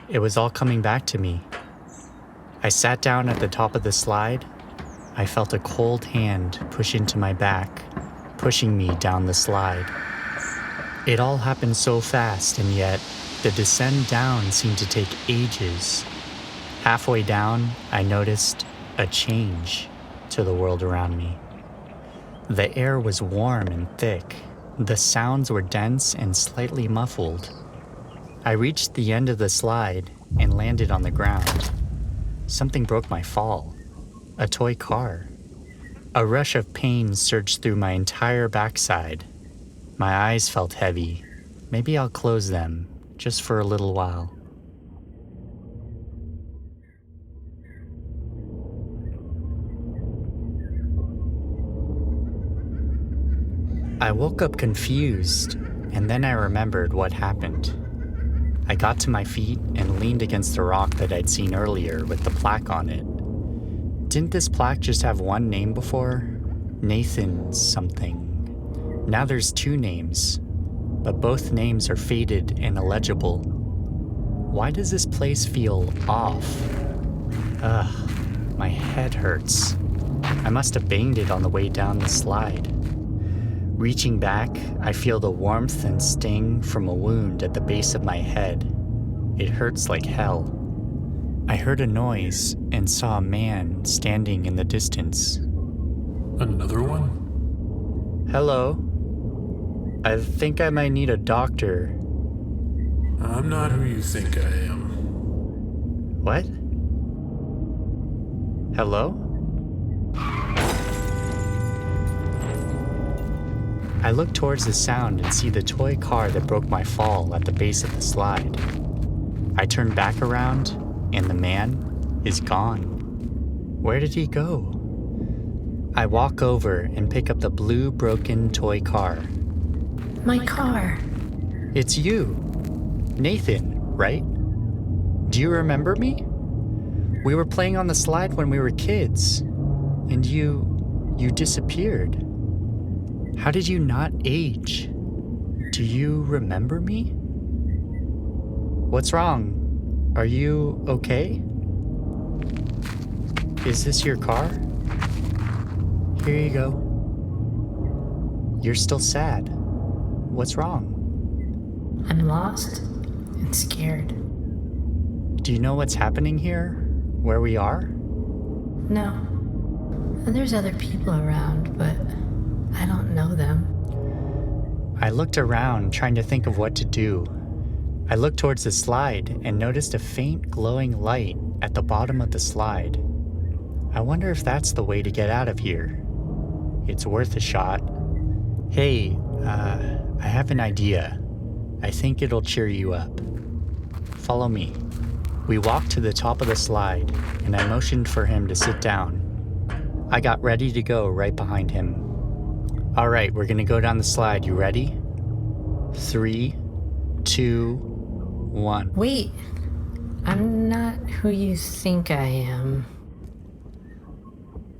It was all coming back to me. I sat down at the top of the slide. I felt a cold hand push into my back, pushing me down the slide. It all happened so fast, and yet the descent down seemed to take ages. Halfway down, I noticed a change to the world around me. The air was warm and thick. The sounds were dense and slightly muffled. I reached the end of the slide and landed on the ground. Something broke my fall. A toy car. A rush of pain surged through my entire backside. My eyes felt heavy. Maybe I'll close them, just for a little while. I woke up confused, and then I remembered what happened. I got to my feet and leaned against the rock that I'd seen earlier with the plaque on it. Didn't this plaque just have one name before? Nathan something. Now there's two names. but both names are faded and illegible. Why does this place feel off? Ugh, my head hurts. I must have banged it on the way down the slide. Reaching back, I feel the warmth and sting from a wound at the base of my head. It hurts like hell. I heard a noise and saw a man standing in the distance. Another one? Hello. I think I might need a doctor. I'm not who you think I am. What? Hello? I look towards the sound and see the toy car that broke my fall at the base of the slide. I turn back around, and the man is gone. Where did he go? I walk over and pick up the blue broken toy car. My car. It's you. Nathan, right? Do you remember me? We were playing on the slide when we were kids, and you disappeared. How did you not age? Do you remember me? What's wrong? Are you okay? Is this your car? Here you go. You're still sad. What's wrong? I'm lost and scared. Do you know what's happening here? Where we are? No. There's other people around, but I don't know them. I looked around, trying to think of what to do. I looked towards the slide and noticed a faint glowing light at the bottom of the slide. I wonder if that's the way to get out of here. It's worth a shot. Hey, I have an idea. I think it'll cheer you up. Follow me. We walked to the top of the slide, and I motioned for him to sit down. I got ready to go right behind him. All right, we're gonna go down the slide. You ready? 3, 2, 1. Wait. I'm not who you think I am.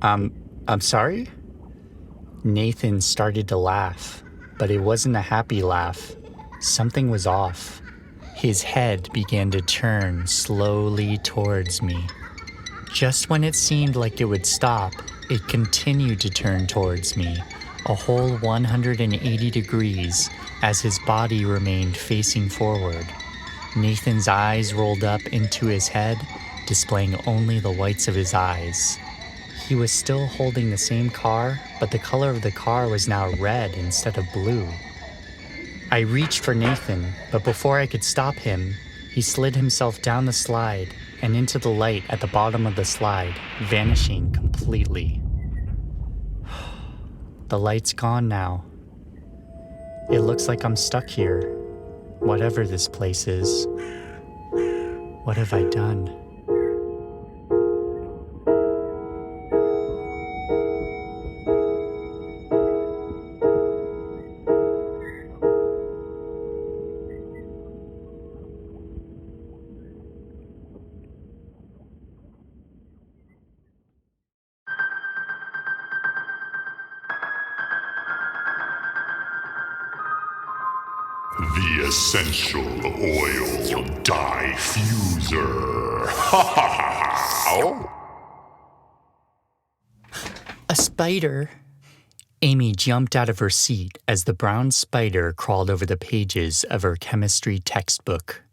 I'm sorry? Nathan started to laugh, but it wasn't a happy laugh. Something was off. His head began to turn slowly towards me. Just when it seemed like it would stop, it continued to turn towards me, a whole 180 degrees, as his body remained facing forward. Nathan's eyes rolled up into his head, displaying only the whites of his eyes. He was still holding the same car, but the color of the car was now red instead of blue. I reached for Nathan, but before I could stop him, he slid himself down the slide and into the light at the bottom of the slide, vanishing completely. The light's gone now. It looks like I'm stuck here, whatever this place is. What have I done? The essential oil Die-ffuser. Ha ha ha! A spider! Amy jumped out of her seat as the brown spider crawled over the pages of her chemistry textbook.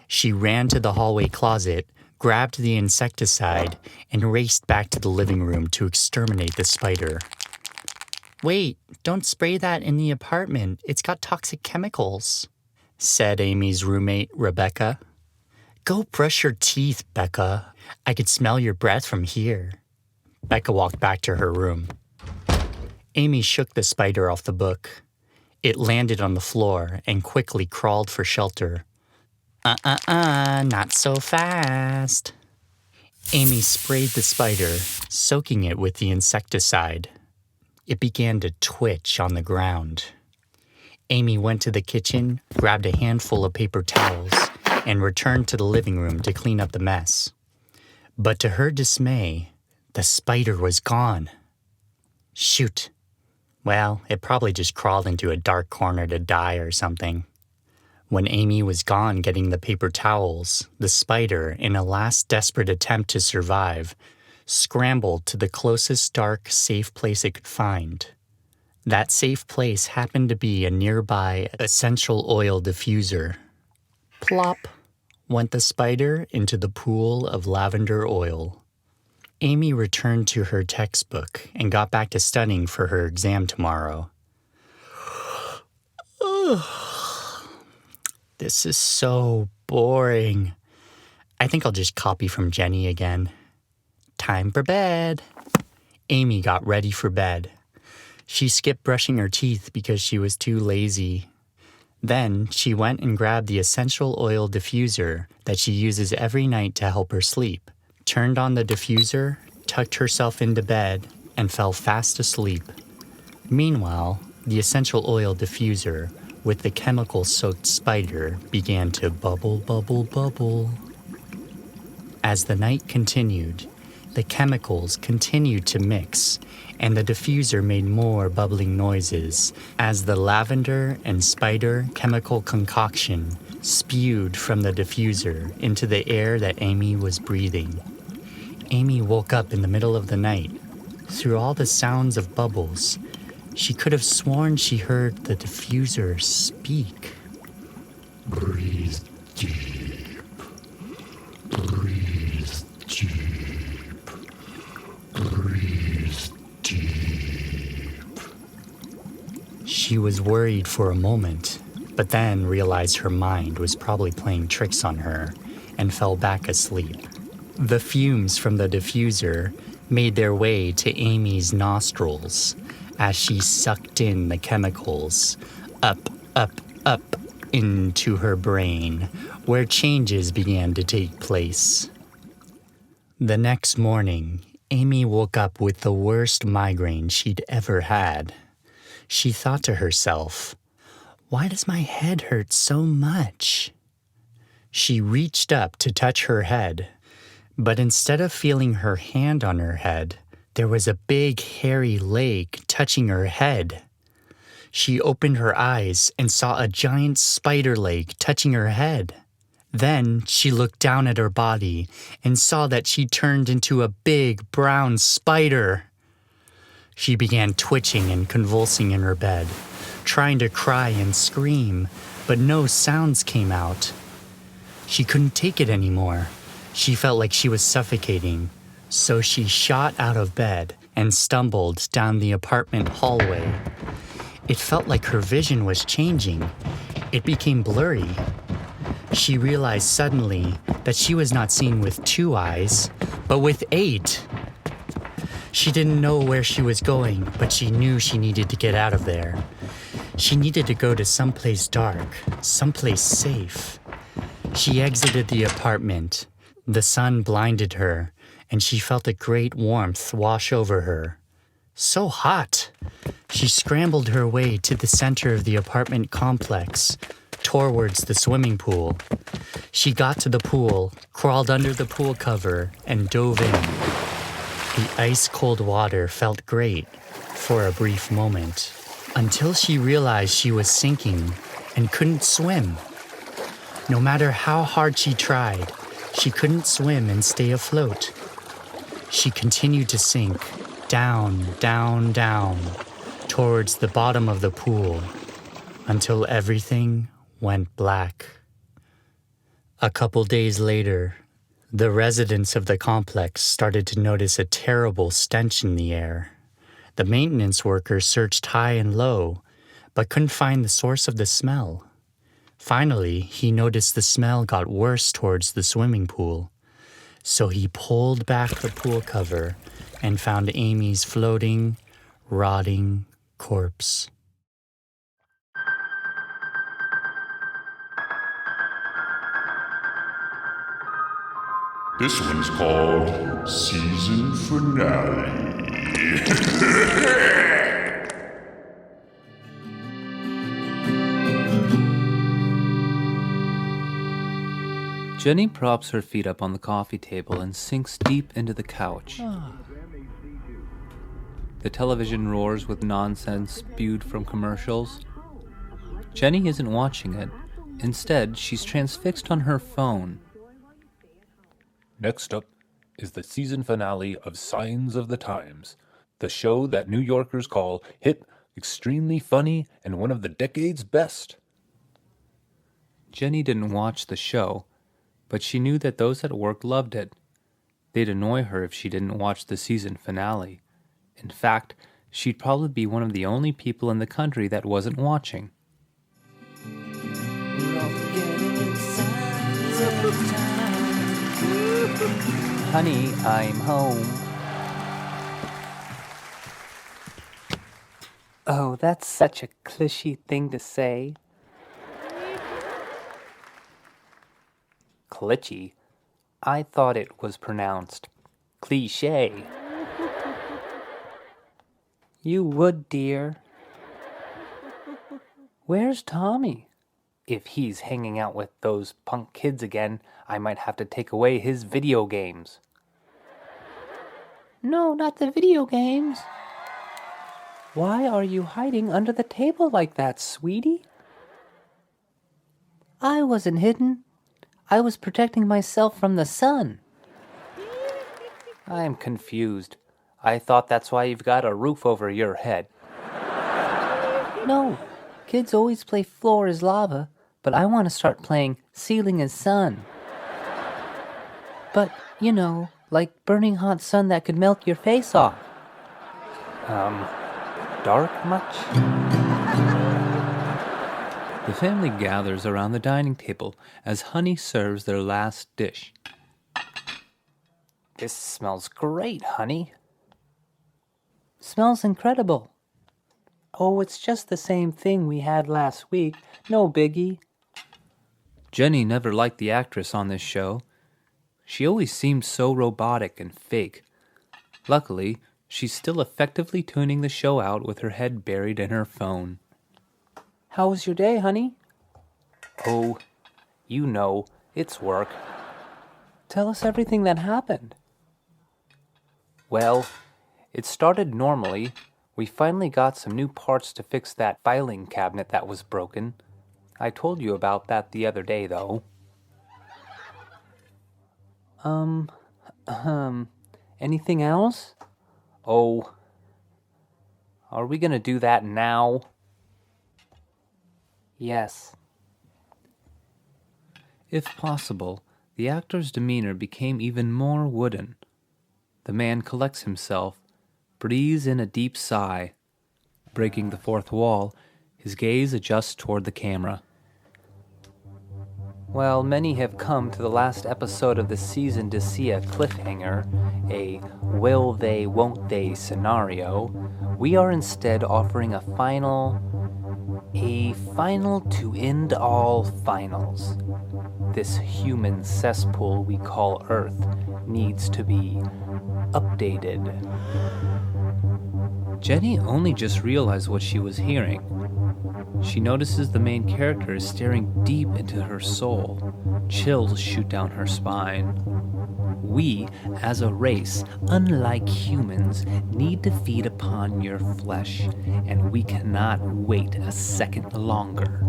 She ran to the hallway closet, grabbed the insecticide, and raced back to the living room to exterminate the spider. Wait, don't spray that in the apartment. It's got toxic chemicals, said Amy's roommate, Rebecca. Go brush your teeth, Becca. I could smell your breath from here. Becca walked back to her room. Amy shook the spider off the book. It landed on the floor and quickly crawled for shelter. Not so fast. Amy sprayed the spider, soaking it with the insecticide. It began to twitch on the ground. Amy went to the kitchen, grabbed a handful of paper towels, and returned to the living room to clean up the mess. But to her dismay, the spider was gone. Shoot. Well, it probably just crawled into a dark corner to die or something. When Amy was gone getting the paper towels, the spider, in a last desperate attempt to survive, scrambled to the closest dark, safe place it could find. That safe place happened to be a nearby essential oil diffuser. Plop went the spider into the pool of lavender oil. Amy returned to her textbook and got back to studying for her exam tomorrow. This is so boring. I think I'll just copy from Jenny again. Time for bed. Amy got ready for bed. She skipped brushing her teeth because she was too lazy. Then she went and grabbed the essential oil diffuser that she uses every night to help her sleep, turned on the diffuser, tucked herself into bed, and fell fast asleep. Meanwhile, the essential oil diffuser with the chemical-soaked spider began to bubble, bubble, bubble. As the night continued, the chemicals continued to mix, and the diffuser made more bubbling noises as the lavender and spider chemical concoction spewed from the diffuser into the air that Amy was breathing. Amy woke up in the middle of the night. Through all the sounds of bubbles, she could have sworn she heard the diffuser speak. Breathe deep. Breathe deep. Breathe deep. She was worried for a moment, but then realized her mind was probably playing tricks on her and fell back asleep. The fumes from the diffuser made their way to Amy's nostrils as she sucked in the chemicals up, up, up into her brain, where changes began to take place. The next morning, Amy woke up with the worst migraine she'd ever had. She thought to herself, "Why does my head hurt so much?" She reached up to touch her head, but instead of feeling her hand on her head, there was a big hairy leg touching her head. She opened her eyes and saw a giant spider leg touching her head. Then she looked down at her body and saw that she turned into a big brown spider. She began twitching and convulsing in her bed, trying to cry and scream, but no sounds came out. She couldn't take it anymore. She felt like she was suffocating, so she shot out of bed and stumbled down the apartment hallway. It felt like her vision was changing. It became blurry. She realized suddenly that she was not seeing with 2 eyes, but with 8. She didn't know where she was going, but she knew she needed to get out of there. She needed to go to someplace dark, someplace safe. She exited the apartment. The sun blinded her, and she felt a great warmth wash over her. So hot! She scrambled her way to the center of the apartment complex, towards the swimming pool. She got to the pool, crawled under the pool cover, and dove in. The ice-cold water felt great for a brief moment, until she realized she was sinking and couldn't swim. No matter how hard she tried, she couldn't swim and stay afloat. She continued to sink, down, down, down, towards the bottom of the pool, until everything went black. A couple days later, the residents of the complex started to notice a terrible stench in the air. The maintenance workers searched high and low, but couldn't find the source of the smell. Finally, he noticed the smell got worse towards the swimming pool. So he pulled back the pool cover and found Amy's floating, rotting corpse. This one's called Season Finale. Jenny props her feet up on the coffee table and sinks deep into the couch. The television roars with nonsense spewed from commercials. Jenny isn't watching it. Instead, she's transfixed on her phone. Next up is the season finale of Signs of the Times, the show that New Yorkers call hip, extremely funny, and one of the decade's best. Jenny didn't watch the show, but she knew that those at work loved it. They'd annoy her if she didn't watch the season finale. In fact, she'd probably be one of the only people in the country that wasn't watching. Honey, I'm home. Oh, that's such a cliche thing to say. Cliche? I thought it was pronounced cliche. You would, dear. Where's Tommy? If he's hanging out with those punk kids again, I might have to take away his video games. No, not the video games. Why are you hiding under the table like that, sweetie? I wasn't hidden. I was protecting myself from the sun. I'm confused. I thought that's why you've got a roof over your head. No, kids always play floor is lava, but I want to start playing ceiling is sun. But, you know, like burning hot sun that could melt your face off. Dark much? The family gathers around the dining table as Honey serves their last dish. This smells great, Honey. Smells incredible. Oh, it's just the same thing we had last week. No biggie. Jenny never liked the actress on this show. She always seemed so robotic and fake. Luckily, she's still effectively tuning the show out with her head buried in her phone. How was your day, Honey? Oh, you know, it's work. Tell us everything that happened. Well, it started normally. We finally got some new parts to fix that filing cabinet that was broken. I told you about that the other day, though. Anything else? Oh, are we gonna do that now? Yes. If possible, the actor's demeanor became even more wooden. The man collects himself, breathes in a deep sigh. Breaking the fourth wall, his gaze adjusts toward the camera. While many have come to the last episode of the season to see a cliffhanger, a will they, won't they scenario, we are instead offering a final to end all finals. This human cesspool we call Earth needs to be updated. Jenny only just realized what she was hearing. She notices the main character is staring deep into her soul. Chills shoot down her spine. We, as a race, unlike humans, need to feed upon your flesh, and we cannot wait a second longer.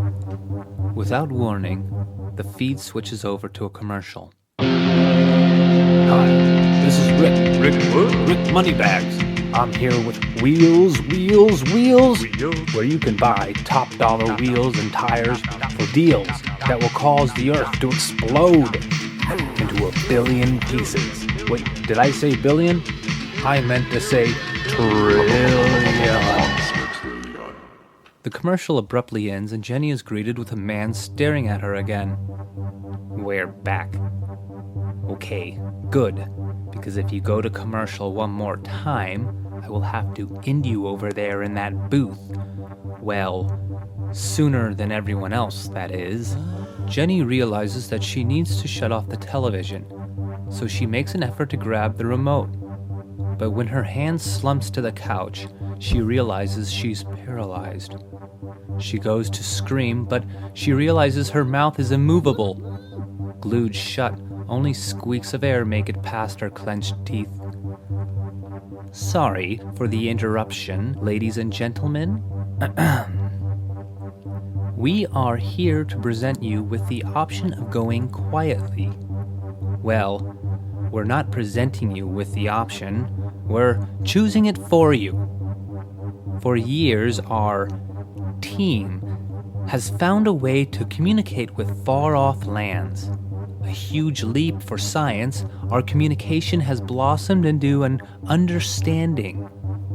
Without warning, the feed switches over to a commercial. Hi, this is Rick Moneybags. I'm here with Wheels, where you can buy top dollar wheels and tires for deals that will cause the earth to explode into a billion pieces. Wait, did I say billion? I meant to say trillion. The commercial abruptly ends and Jenny is greeted with a man staring at her again. We're back. Okay, good. Because if you go to commercial one more time, I will have to end you over there in that booth. Well, sooner than everyone else, that is. Jenny realizes that she needs to shut off the television, so she makes an effort to grab the remote. But when her hand slumps to the couch, she realizes she's paralyzed. She goes to scream, but she realizes her mouth is immovable. Glued shut, only squeaks of air make it past her clenched teeth. Sorry for the interruption, ladies and gentlemen. We are here to present you with the option of going quietly. Well, we're not presenting you with the option, we're choosing it for you. For years, our team has found a way to communicate with far-off lands. A huge leap for science, our communication has blossomed into an understanding.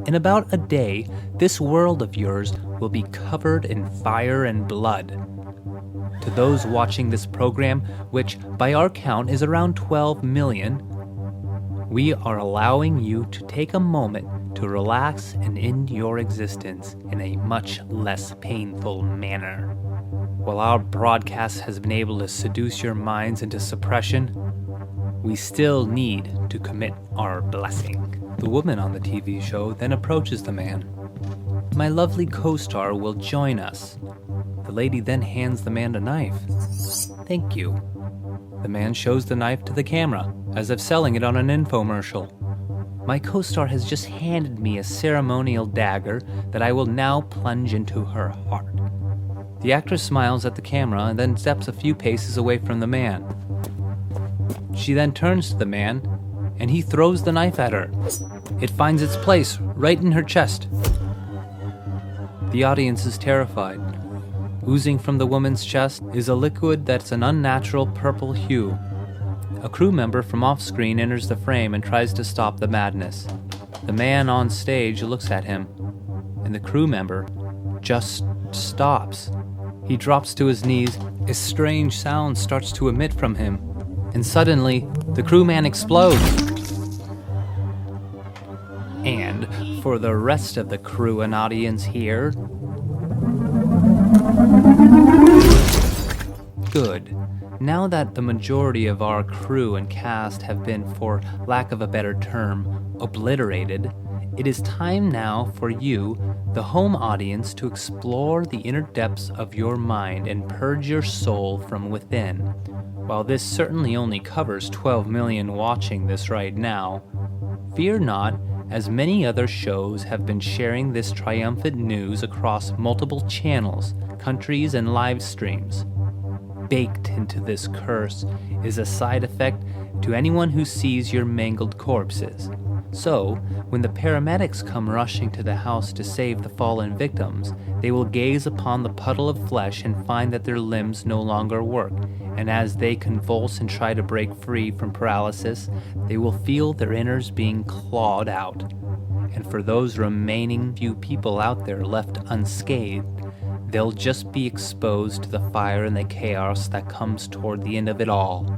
In about a day, this world of yours will be covered in fire and blood. To those watching this program, which by our count is around 12 million, we are allowing you to take a moment to relax and end your existence in a much less painful manner. While our broadcast has been able to seduce your minds into suppression, we still need to commit our blessing. The woman on the TV show then approaches the man. My lovely co-star will join us. The lady then hands the man a knife. Thank you. The man shows the knife to the camera, as if selling it on an infomercial. My co-star has just handed me a ceremonial dagger that I will now plunge into her heart. The actress smiles at the camera and then steps a few paces away from the man. She then turns to the man, and he throws the knife at her. It finds its place right in her chest. The audience is terrified. Oozing from the woman's chest is a liquid that's an unnatural purple hue. A crew member from off-screen enters the frame and tries to stop the madness. The man on stage looks at him, and the crew member just stops. He drops to his knees, a strange sound starts to emit from him, and suddenly, the crewman explodes. And for the rest of the crew and audience here, good. Now that the majority of our crew and cast have been, for lack of a better term, obliterated, it is time now for you, the home audience, to explore the inner depths of your mind and purge your soul from within. While this certainly only covers 12 million watching this right now, fear not, as many other shows have been sharing this triumphant news across multiple channels, countries, and live streams. Baked into this curse is a side effect to anyone who sees your mangled corpses. So, when the paramedics come rushing to the house to save the fallen victims, they will gaze upon the puddle of flesh and find that their limbs no longer work, and as they convulse and try to break free from paralysis, they will feel their innards being clawed out. And for those remaining few people out there left unscathed, they'll just be exposed to the fire and the chaos that comes toward the end of it all.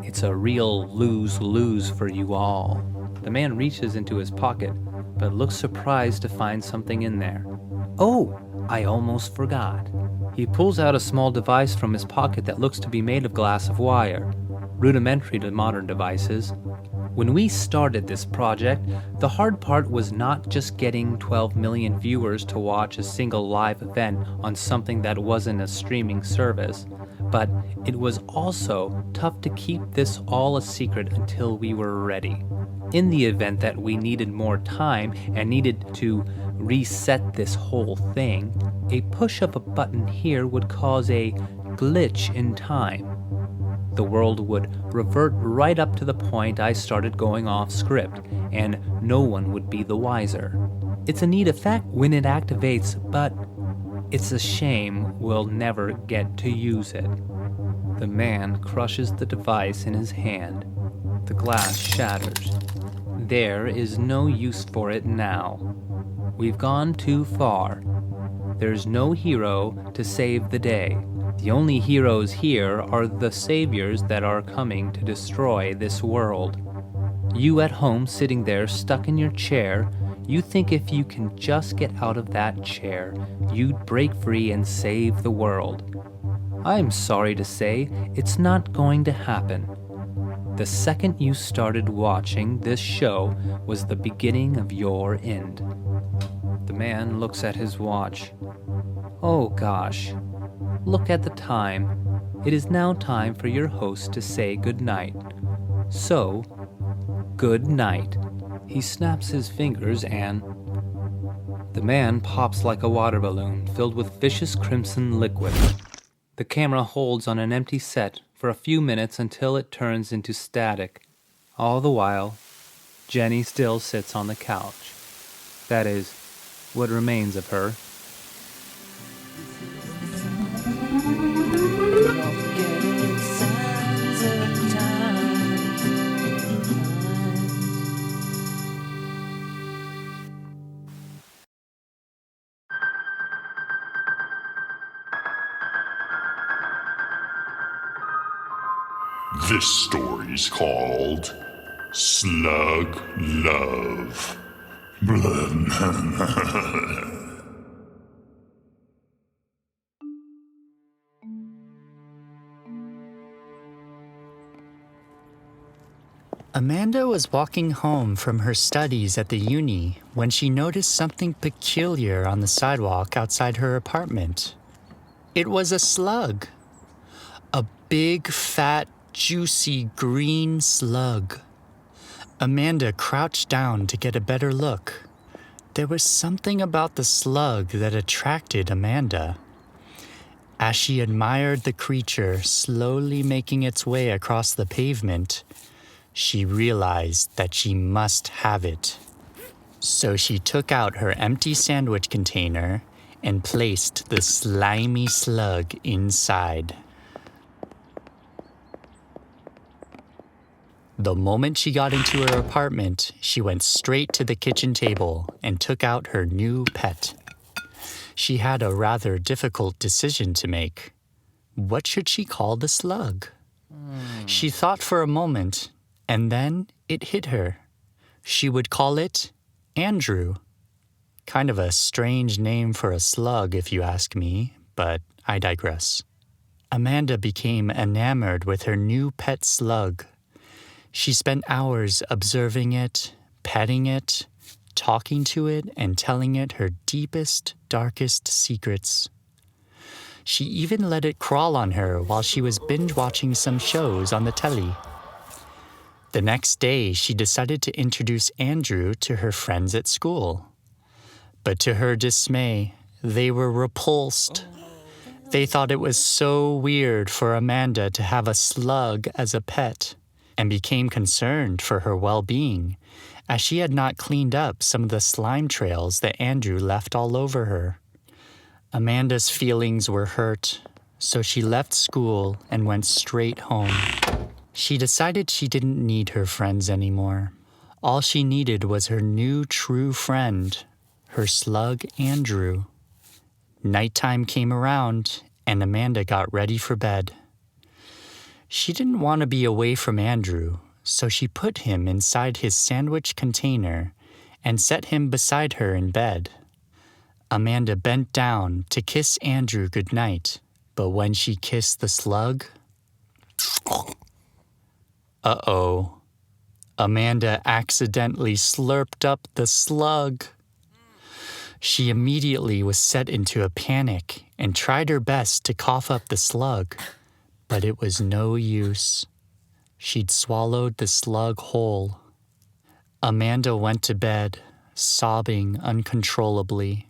It's a real lose-lose for you all. The man reaches into his pocket, but looks surprised to find something in there. Oh, I almost forgot. He pulls out a small device from his pocket that looks to be made of glass of wire, rudimentary to modern devices. When we started this project, the hard part was not just getting 12 million viewers to watch a single live event on something that wasn't a streaming service, but it was also tough to keep this all a secret until we were ready. In the event that we needed more time and needed to reset this whole thing, a push of a button here would cause a glitch in time. The world would revert right up to the point I started going off script, and no one would be the wiser. It's a neat effect when it activates, but it's a shame we'll never get to use it. The man crushes the device in his hand. The glass shatters. There is no use for it now. We've gone too far. There's no hero to save the day. The only heroes here are the saviors that are coming to destroy this world. You at home sitting there stuck in your chair, you think if you can just get out of that chair, you'd break free and save the world. I'm sorry to say, it's not going to happen. The second you started watching this show was the beginning of your end. The man looks at his watch. Oh gosh, look at the time. It is now time for your host to say good night. So, good night. He snaps his fingers and the man pops like a water balloon filled with vicious crimson liquid. The camera holds on an empty set for a few minutes until it turns into static. All the while, Jenny still sits on the couch. That is, what remains of her. This story's called Slug Love. Amanda was walking home from her studies at the uni when she noticed something peculiar on the sidewalk outside her apartment. It was a slug. A big, fat, juicy green slug. Amanda crouched down to get a better look. There was something about the slug that attracted Amanda. As she admired the creature slowly making its way across the pavement, she realized that she must have it. So she took out her empty sandwich container and placed the slimy slug inside. The moment she got into her apartment, she went straight to the kitchen table and took out her new pet. She had a rather difficult decision to make. What should she call the slug? She thought for a moment, and then it hit her. She would call it Andrew. Kind of a strange name for a slug, if you ask me, but I digress. Amanda became enamored with her new pet slug. She spent hours observing it, petting it, talking to it, and telling it her deepest, darkest secrets. She even let it crawl on her while she was binge-watching some shows on the telly. The next day, she decided to introduce Andrew to her friends at school. But to her dismay, they were repulsed. They thought it was so weird for Amanda to have a slug as a pet, and became concerned for her well-being, as she had not cleaned up some of the slime trails that Andrew left all over her. Amanda's feelings were hurt, so she left school and went straight home. She decided she didn't need her friends anymore. All she needed was her new true friend, her slug Andrew. Nighttime came around, and Amanda got ready for bed. She didn't want to be away from Andrew, so she put him inside his sandwich container and set him beside her in bed. Amanda bent down to kiss Andrew goodnight, but when she kissed the slug... Uh-oh. Amanda accidentally slurped up the slug. She immediately was set into a panic and tried her best to cough up the slug. But it was no use. She'd swallowed the slug whole. Amanda went to bed, sobbing uncontrollably,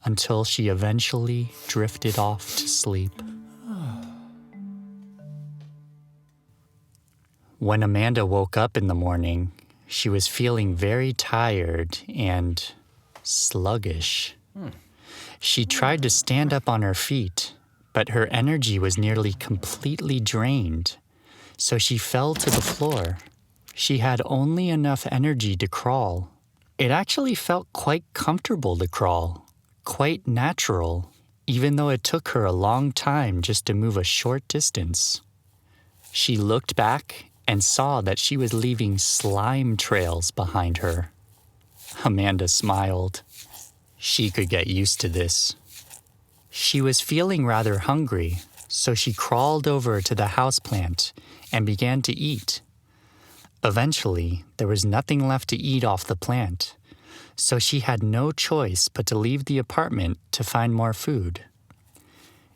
until she eventually drifted off to sleep. When Amanda woke up in the morning, she was feeling very tired and sluggish. She tried to stand up on her feet, but her energy was nearly completely drained, so she fell to the floor. She had only enough energy to crawl. It actually felt quite comfortable to crawl, quite natural, even though it took her a long time just to move a short distance. She looked back and saw that she was leaving slime trails behind her. Amanda smiled. She could get used to this. She was feeling rather hungry, so she crawled over to the houseplant and began to eat. Eventually, there was nothing left to eat off the plant, so she had no choice but to leave the apartment to find more food.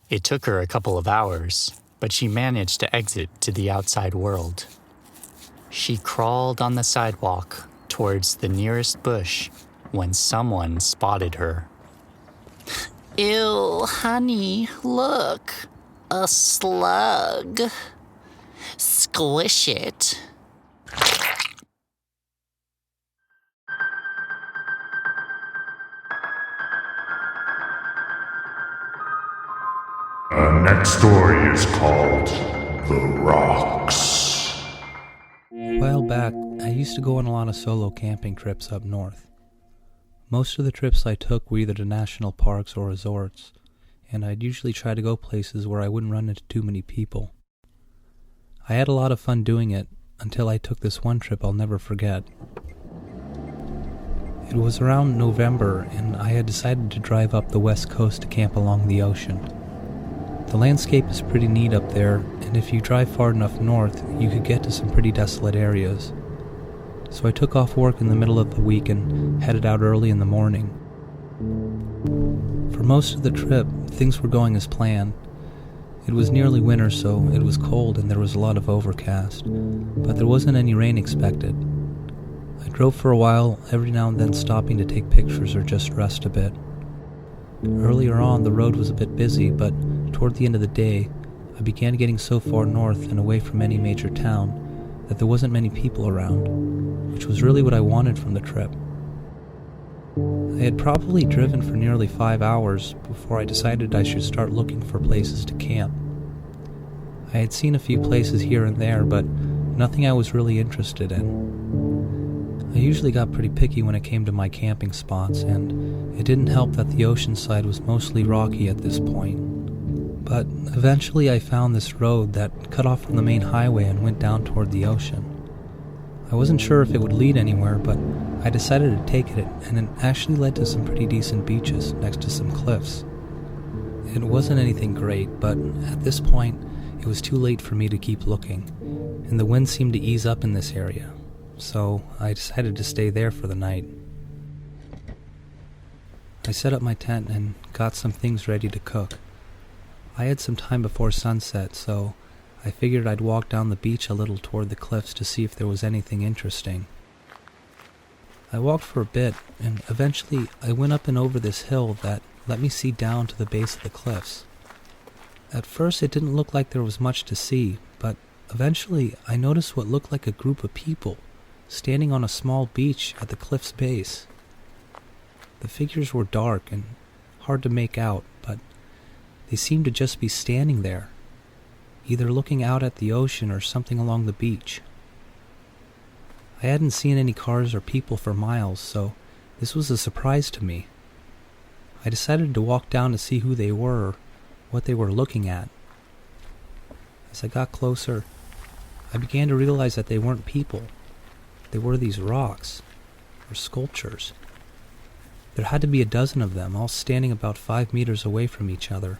It took her a couple of hours, but she managed to exit to the outside world. She crawled on the sidewalk towards the nearest bush when someone spotted her. Ew, honey, look. A slug. Squish it. Our next story is called The Rocks. A while back, I used to go on a lot of solo camping trips up north. Most of the trips I took were either to national parks or resorts, and I'd usually try to go places where I wouldn't run into too many people. I had a lot of fun doing it until I took this one trip I'll never forget. It was around November, and I had decided to drive up the west coast to camp along the ocean. The landscape is pretty neat up there, and if you drive far enough north, you could get to some pretty desolate areas. So I took off work in the middle of the week and headed out early in the morning. For most of the trip, things were going as planned. It was nearly winter, so it was cold and there was a lot of overcast, but there wasn't any rain expected. I drove for a while, every now and then stopping to take pictures or just rest a bit. Earlier on, the road was a bit busy, but toward the end of the day, I began getting so far north and away from any major town that there wasn't many people around, which was really what I wanted from the trip. I had probably driven for nearly 5 hours before I decided I should start looking for places to camp. I had seen a few places here and there, but nothing I was really interested in. I usually got pretty picky when it came to my camping spots, and it didn't help that the ocean side was mostly rocky at this point. But eventually I found this road that cut off from the main highway and went down toward the ocean. I wasn't sure if it would lead anywhere, but I decided to take it, and it actually led to some pretty decent beaches next to some cliffs. It wasn't anything great, but at this point, it was too late for me to keep looking, and the wind seemed to ease up in this area, so I decided to stay there for the night. I set up my tent and got some things ready to cook. I had some time before sunset, so I figured I'd walk down the beach a little toward the cliffs to see if there was anything interesting. I walked for a bit, and eventually I went up and over this hill that let me see down to the base of the cliffs. At first it didn't look like there was much to see, but eventually I noticed what looked like a group of people standing on a small beach at the cliff's base. The figures were dark and hard to make out, but they seemed to just be standing there, either looking out at the ocean or something along the beach. I hadn't seen any cars or people for miles, so this was a surprise to me. I decided to walk down to see who they were, or what they were looking at. As I got closer, I began to realize that they weren't people. They were these rocks, or sculptures. There had to be a dozen of them, all standing about 5 meters away from each other.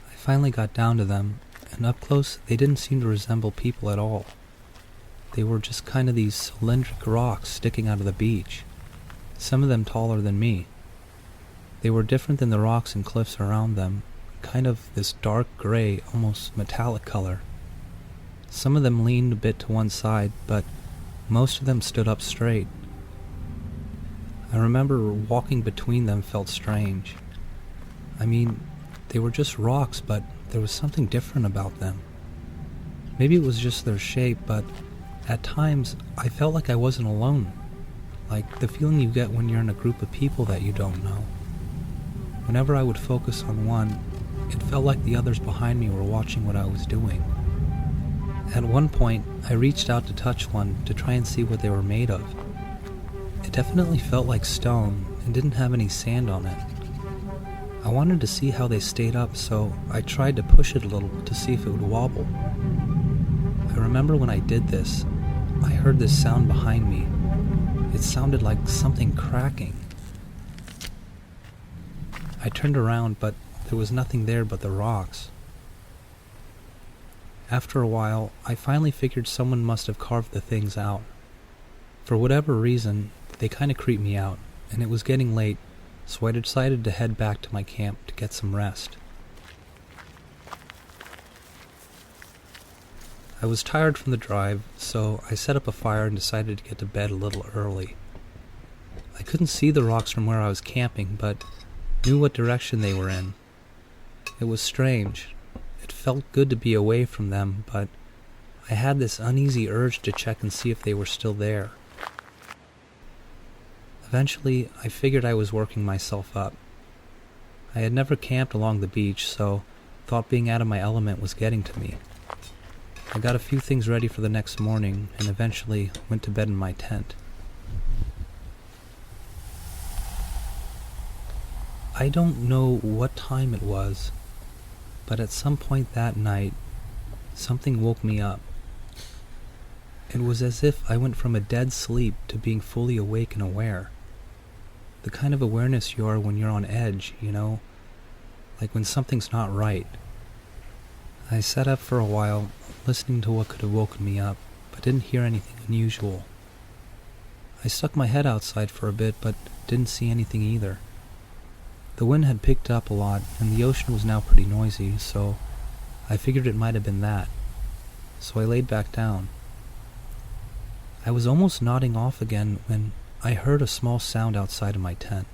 I finally got down to them, and up close they didn't seem to resemble people at all. They were just kind of these cylindric rocks sticking out of the beach, some of them taller than me. They were different than the rocks and cliffs around them, kind of this dark gray, almost metallic color. Some of them leaned a bit to one side, but most of them stood up straight. I remember walking between them felt strange. I mean, they were just rocks, but there was something different about them. Maybe it was just their shape, but at times I felt like I wasn't alone. Like the feeling you get when you're in a group of people that you don't know. Whenever I would focus on one, it felt like the others behind me were watching what I was doing. At one point, I reached out to touch one to try and see what they were made of. It definitely felt like stone and didn't have any sand on it. I wanted to see how they stayed up, so I tried to push it a little to see if it would wobble. I remember when I did this, I heard this sound behind me. It sounded like something cracking. I turned around, but there was nothing there but the rocks. After a while, I finally figured someone must have carved the things out. For whatever reason, they kind of creeped me out, and it was getting late, so I decided to head back to my camp to get some rest. I was tired from the drive, so I set up a fire and decided to get to bed a little early. I couldn't see the rocks from where I was camping, but knew what direction they were in. It was strange. It felt good to be away from them, but I had this uneasy urge to check and see if they were still there. Eventually, I figured I was working myself up. I had never camped along the beach, so thought being out of my element was getting to me. I got a few things ready for the next morning and eventually went to bed in my tent. I don't know what time it was, but at some point that night, something woke me up. It was as if I went from a dead sleep to being fully awake and aware. The kind of awareness you are when you're on edge, you know? Like when something's not right. I sat up for a while, listening to what could have woken me up, but didn't hear anything unusual. I stuck my head outside for a bit, but didn't see anything either. The wind had picked up a lot, and the ocean was now pretty noisy, so I figured it might have been that. So I laid back down. I was almost nodding off again when I heard a small sound outside of my tent.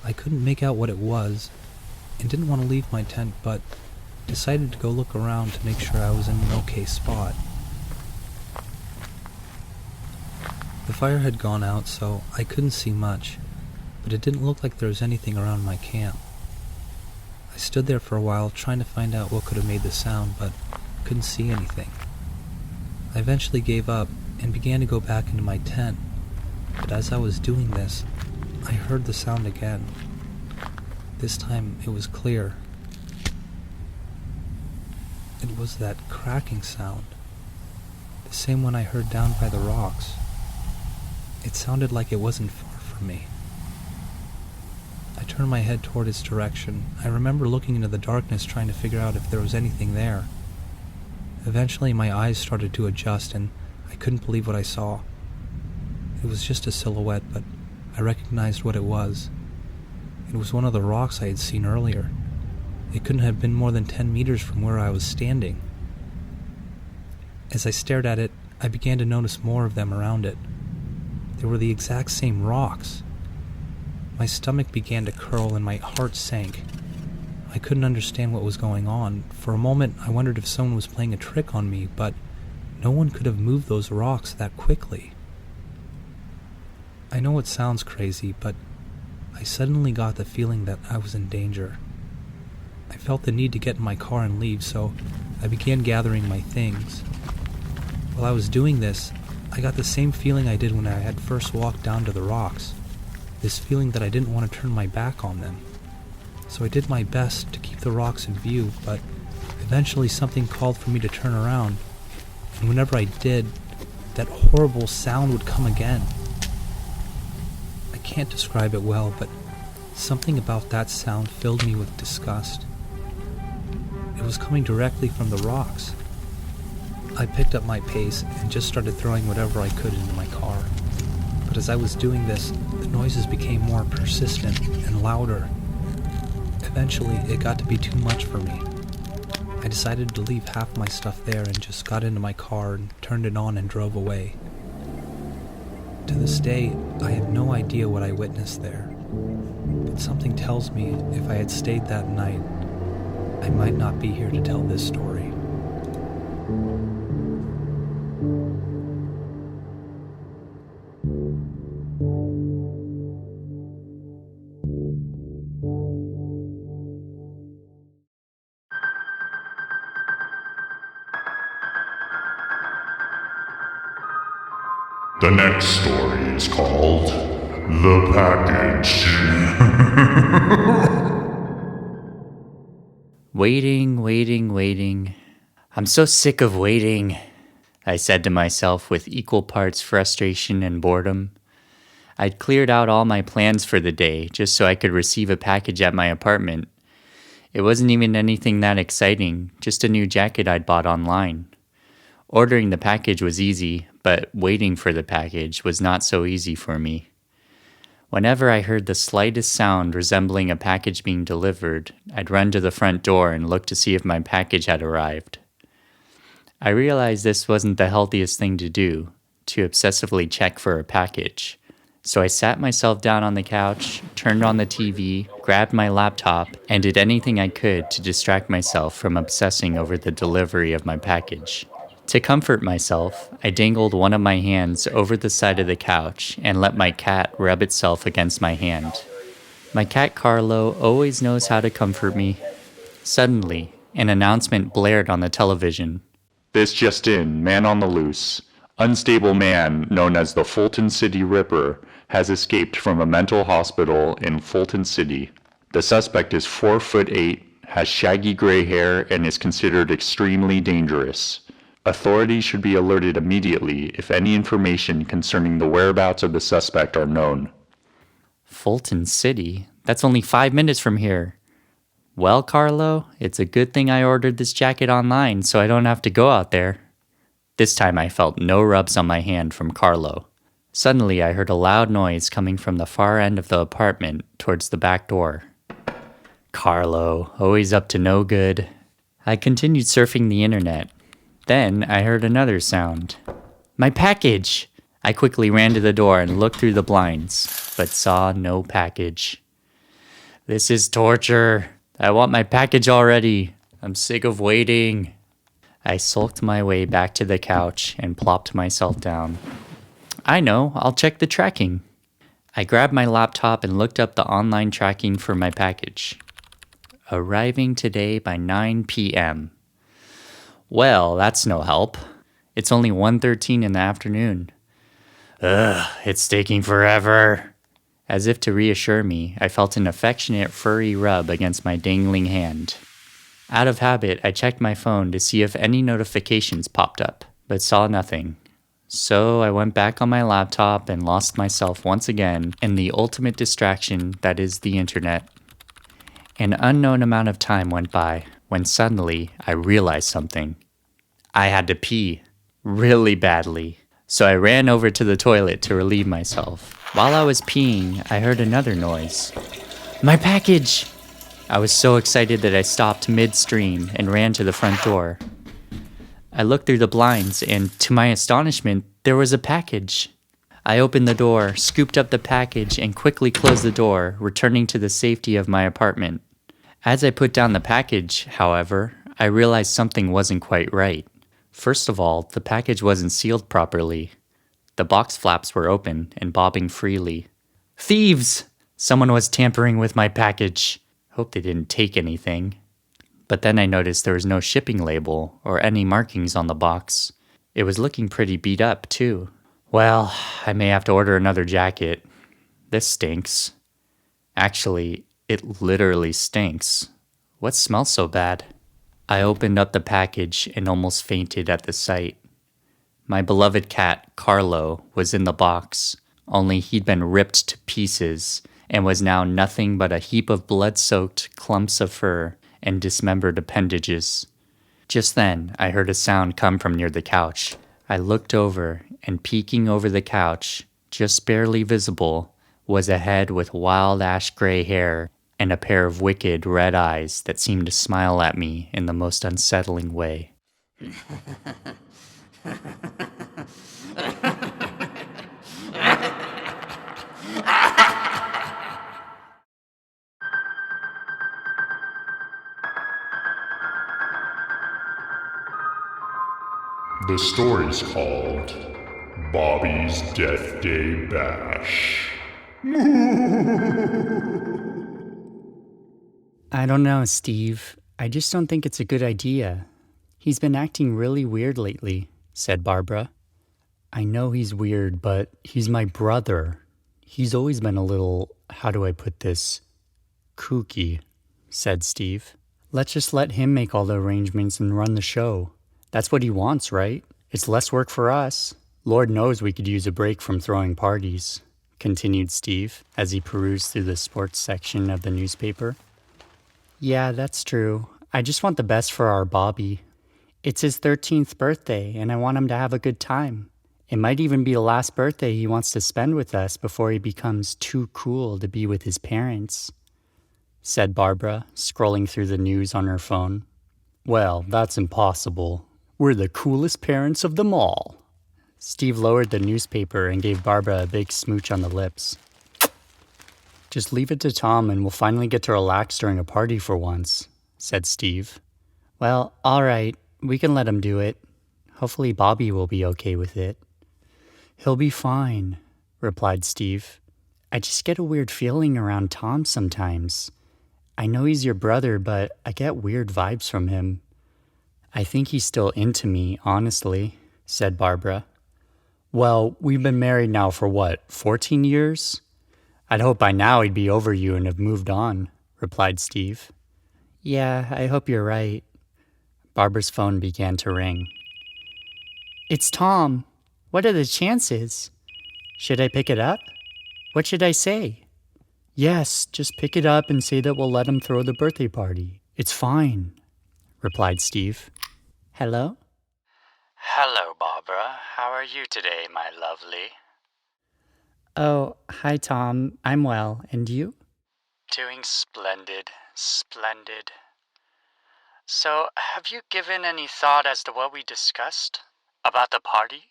I couldn't make out what it was, and didn't want to leave my tent, but decided to go look around to make sure I was in an okay spot. The fire had gone out, so I couldn't see much, but it didn't look like there was anything around my camp. I stood there for a while trying to find out what could have made the sound, but couldn't see anything. I eventually gave up and began to go back into my tent, but as I was doing this, I heard the sound again. This time it was clear. It was that cracking sound, the same one I heard down by the rocks. It sounded like it wasn't far from me. I turned my head toward its direction. I remember looking into the darkness trying to figure out if there was anything there. Eventually my eyes started to adjust and I couldn't believe what I saw. It was just a silhouette, but I recognized what it was. It was one of the rocks I had seen earlier. It couldn't have been more than 10 meters from where I was standing. As I stared at it, I began to notice more of them around it. They were the exact same rocks. My stomach began to curl and my heart sank. I couldn't understand what was going on. For a moment, I wondered if someone was playing a trick on me, but no one could have moved those rocks that quickly. I know it sounds crazy, but I suddenly got the feeling that I was in danger. I felt the need to get in my car and leave, so I began gathering my things. While I was doing this, I got the same feeling I did when I had first walked down to the rocks. This feeling that I didn't want to turn my back on them. So I did my best to keep the rocks in view, but eventually something called for me to turn around, and whenever I did, that horrible sound would come again. I can't describe it well, but something about that sound filled me with disgust. It was coming directly from the rocks. I picked up my pace and just started throwing whatever I could into my car. But as I was doing this, the noises became more persistent and louder. Eventually, it got to be too much for me. I decided to leave half my stuff there and just got into my car and turned it on and drove away. To this day, I have no idea what I witnessed there. But something tells me if I had stayed that night, I might not be here to tell this story. The next story is called The Package. Waiting. I'm so sick of waiting, I said to myself with equal parts frustration and boredom. I'd cleared out all my plans for the day just so I could receive a package at my apartment. It wasn't even anything that exciting, just a new jacket I'd bought online. Ordering the package was easy, but waiting for the package was not so easy for me. Whenever I heard the slightest sound resembling a package being delivered, I'd run to the front door and look to see if my package had arrived. I realized this wasn't the healthiest thing to do, to obsessively check for a package. So I sat myself down on the couch, turned on the TV, grabbed my laptop, and did anything I could to distract myself from obsessing over the delivery of my package. To comfort myself, I dangled one of my hands over the side of the couch and let my cat rub itself against my hand. My cat Carlo always knows how to comfort me. Suddenly, an announcement blared on the television. This just in, man on the loose. Unstable man known as the Fulton City Ripper has escaped from a mental hospital in Fulton City. The suspect is 4'8", has shaggy gray hair, and is considered extremely dangerous. Authorities should be alerted immediately if any information concerning the whereabouts of the suspect are known. Fulton City? That's only 5 minutes from here. Well, Carlo, it's a good thing I ordered this jacket online so I don't have to go out there. This time I felt no rubs on my hand from Carlo. Suddenly I heard a loud noise coming from the far end of the apartment towards the back door. Carlo, always up to no good. I continued surfing the internet. Then I heard another sound. My package! I quickly ran to the door and looked through the blinds, but saw no package. This is torture. I want my package already. I'm sick of waiting. I sulked my way back to the couch and plopped myself down. I know, I'll check the tracking. I grabbed my laptop and looked up the online tracking for my package. Arriving today by 9 p.m. Well, that's no help. It's only 1:13 in the afternoon. Ugh, it's taking forever. As if to reassure me, I felt an affectionate furry rub against my dangling hand. Out of habit, I checked my phone to see if any notifications popped up, but saw nothing. So I went back on my laptop and lost myself once again in the ultimate distraction that is the internet. An unknown amount of time went by when suddenly I realized something. I had to pee, really badly. So I ran over to the toilet to relieve myself. While I was peeing, I heard another noise. My package! I was so excited that I stopped midstream and ran to the front door. I looked through the blinds and, to my astonishment, there was a package. I opened the door, scooped up the package, and quickly closed the door, returning to the safety of my apartment. As I put down the package, however, I realized something wasn't quite right. First of all, the package wasn't sealed properly. The box flaps were open and bobbing freely. Thieves! Someone was tampering with my package. Hope they didn't take anything. But then I noticed there was no shipping label or any markings on the box. It was looking pretty beat up, too. Well, I may have to order another jacket. This stinks. Actually, it literally stinks. What smells so bad? I opened up the package and almost fainted at the sight. My beloved cat, Carlo, was in the box, only he'd been ripped to pieces and was now nothing but a heap of blood-soaked clumps of fur and dismembered appendages. Just then, I heard a sound come from near the couch. I looked over, and peeking over the couch, just barely visible, was a head with wild ash-gray hair and a pair of wicked red eyes that seemed to smile at me in the most unsettling way. The story's called Bobby's Deathday Bash. I don't know, Steve. I just don't think it's a good idea. He's been acting really weird lately, said Barbara. I know he's weird, but he's my brother. He's always been a little, how do I put this, kooky, said Steve. Let's just let him make all the arrangements and run the show. That's what he wants, right? It's less work for us. Lord knows we could use a break from throwing parties, continued Steve as he perused through the sports section of the newspaper. Yeah, that's true. I just want the best for our Bobby. It's his 13th birthday, and I want him to have a good time. It might even be the last birthday he wants to spend with us before he becomes too cool to be with his parents, said Barbara, scrolling through the news on her phone. Well, that's impossible. We're the coolest parents of them all. Steve lowered the newspaper and gave Barbara a big smooch on the lips. Just leave it to Tom and we'll finally get to relax during a party for once, said Steve. Well, all right, we can let him do it. Hopefully Bobby will be okay with it. He'll be fine, replied Steve. I just get a weird feeling around Tom sometimes. I know he's your brother, but I get weird vibes from him. I think he's still into me, honestly, said Barbara. Well, we've been married now for what, 14 years? I'd hope by now he'd be over you and have moved on, replied Steve. Yeah, I hope you're right. Barbara's phone began to ring. It's Tom. What are the chances? Should I pick it up? What should I say? Yes, just pick it up and say that we'll let him throw the birthday party. It's fine, replied Steve. Hello? Hello, Barbara. How are you today, my lovely? Oh, hi, Tom. I'm well. And you? Doing splendid. Splendid. So, have you given any thought as to what we discussed? About the party?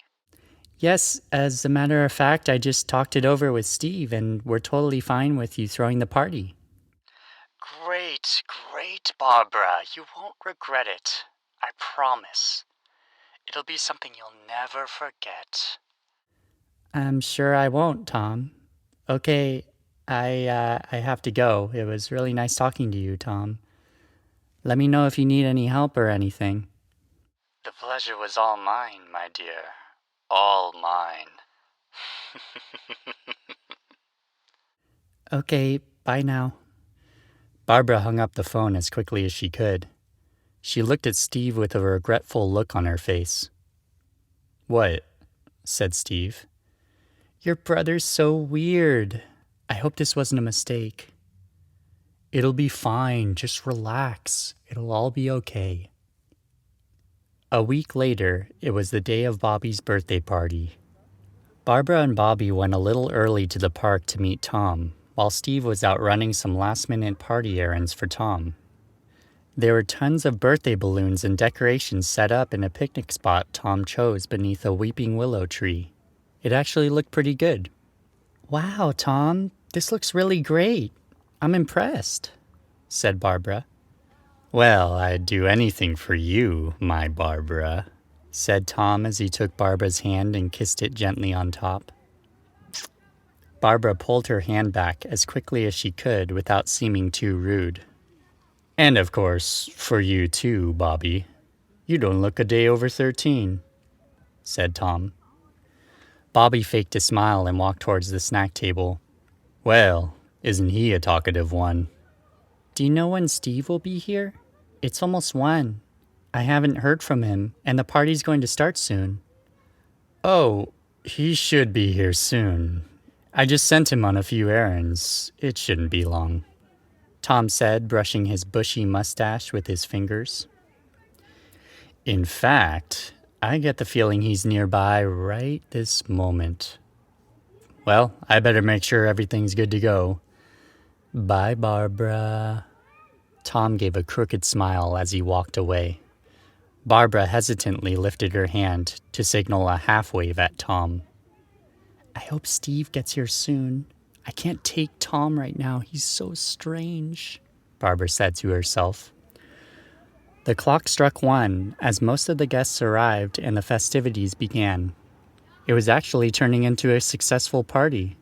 Yes, as a matter of fact, I just talked it over with Steve, and we're totally fine with you throwing the party. Great, great, Barbara. You won't regret it. I promise. It'll be something you'll never forget. I'm sure I won't, Tom. Okay, I have to go. It was really nice talking to you, Tom. Let me know if you need any help or anything. The pleasure was all mine, my dear. All mine. Okay, bye now. Barbara hung up the phone as quickly as she could. She looked at Steve with a regretful look on her face. What? Said Steve. Your brother's so weird. I hope this wasn't a mistake. It'll be fine. Just relax. It'll all be okay. A week later, it was the day of Bobby's birthday party. Barbara and Bobby went a little early to the park to meet Tom, while Steve was out running some last-minute party errands for Tom. There were tons of birthday balloons and decorations set up in a picnic spot Tom chose beneath a weeping willow tree. It actually looked pretty good. Wow, Tom, this looks really great. I'm impressed, said Barbara. Well, I'd do anything for you, my Barbara, said Tom as he took Barbara's hand and kissed it gently on top. Barbara pulled her hand back as quickly as she could without seeming too rude. And of course, for you too, Bobby. You don't look a day over 13, said Tom. Bobby faked a smile and walked towards the snack table. Well, isn't he a talkative one? Do you know when Steve will be here? It's almost 1. I haven't heard from him, and the party's going to start soon. Oh, he should be here soon. I just sent him on a few errands. It shouldn't be long, Tom said, brushing his bushy mustache with his fingers. In fact, I get the feeling he's nearby right this moment. Well, I better make sure everything's good to go. Bye, Barbara. Tom gave a crooked smile as he walked away. Barbara hesitantly lifted her hand to signal a half wave at Tom. I hope Steve gets here soon. I can't take Tom right now. He's so strange, Barbara said to herself. The clock struck 1 as most of the guests arrived and the festivities began. It was actually turning into a successful party.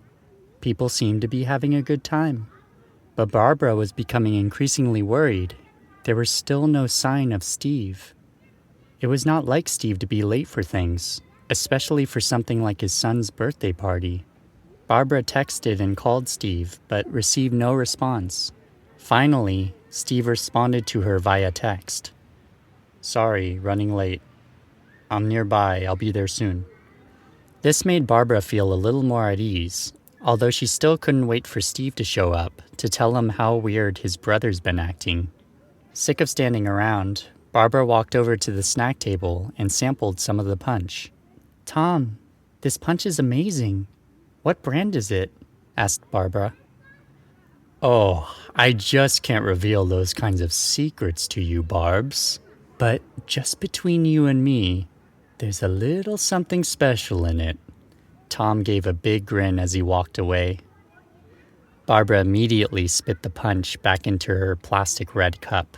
People seemed to be having a good time. But Barbara was becoming increasingly worried. There was still no sign of Steve. It was not like Steve to be late for things, especially for something like his son's birthday party. Barbara texted and called Steve, but received no response. Finally, Steve responded to her via text. Sorry, running late. I'm nearby. I'll be there soon. This made Barbara feel a little more at ease, although she still couldn't wait for Steve to show up to tell him how weird his brother's been acting. Sick of standing around, Barbara walked over to the snack table and sampled some of the punch. Tom, this punch is amazing. What brand is it? Asked Barbara. Oh, I just can't reveal those kinds of secrets to you, Barbs, But just between you and me, there's a little something special in it. Tom gave a big grin as he walked away. Barbara immediately spit the punch back into her plastic red cup.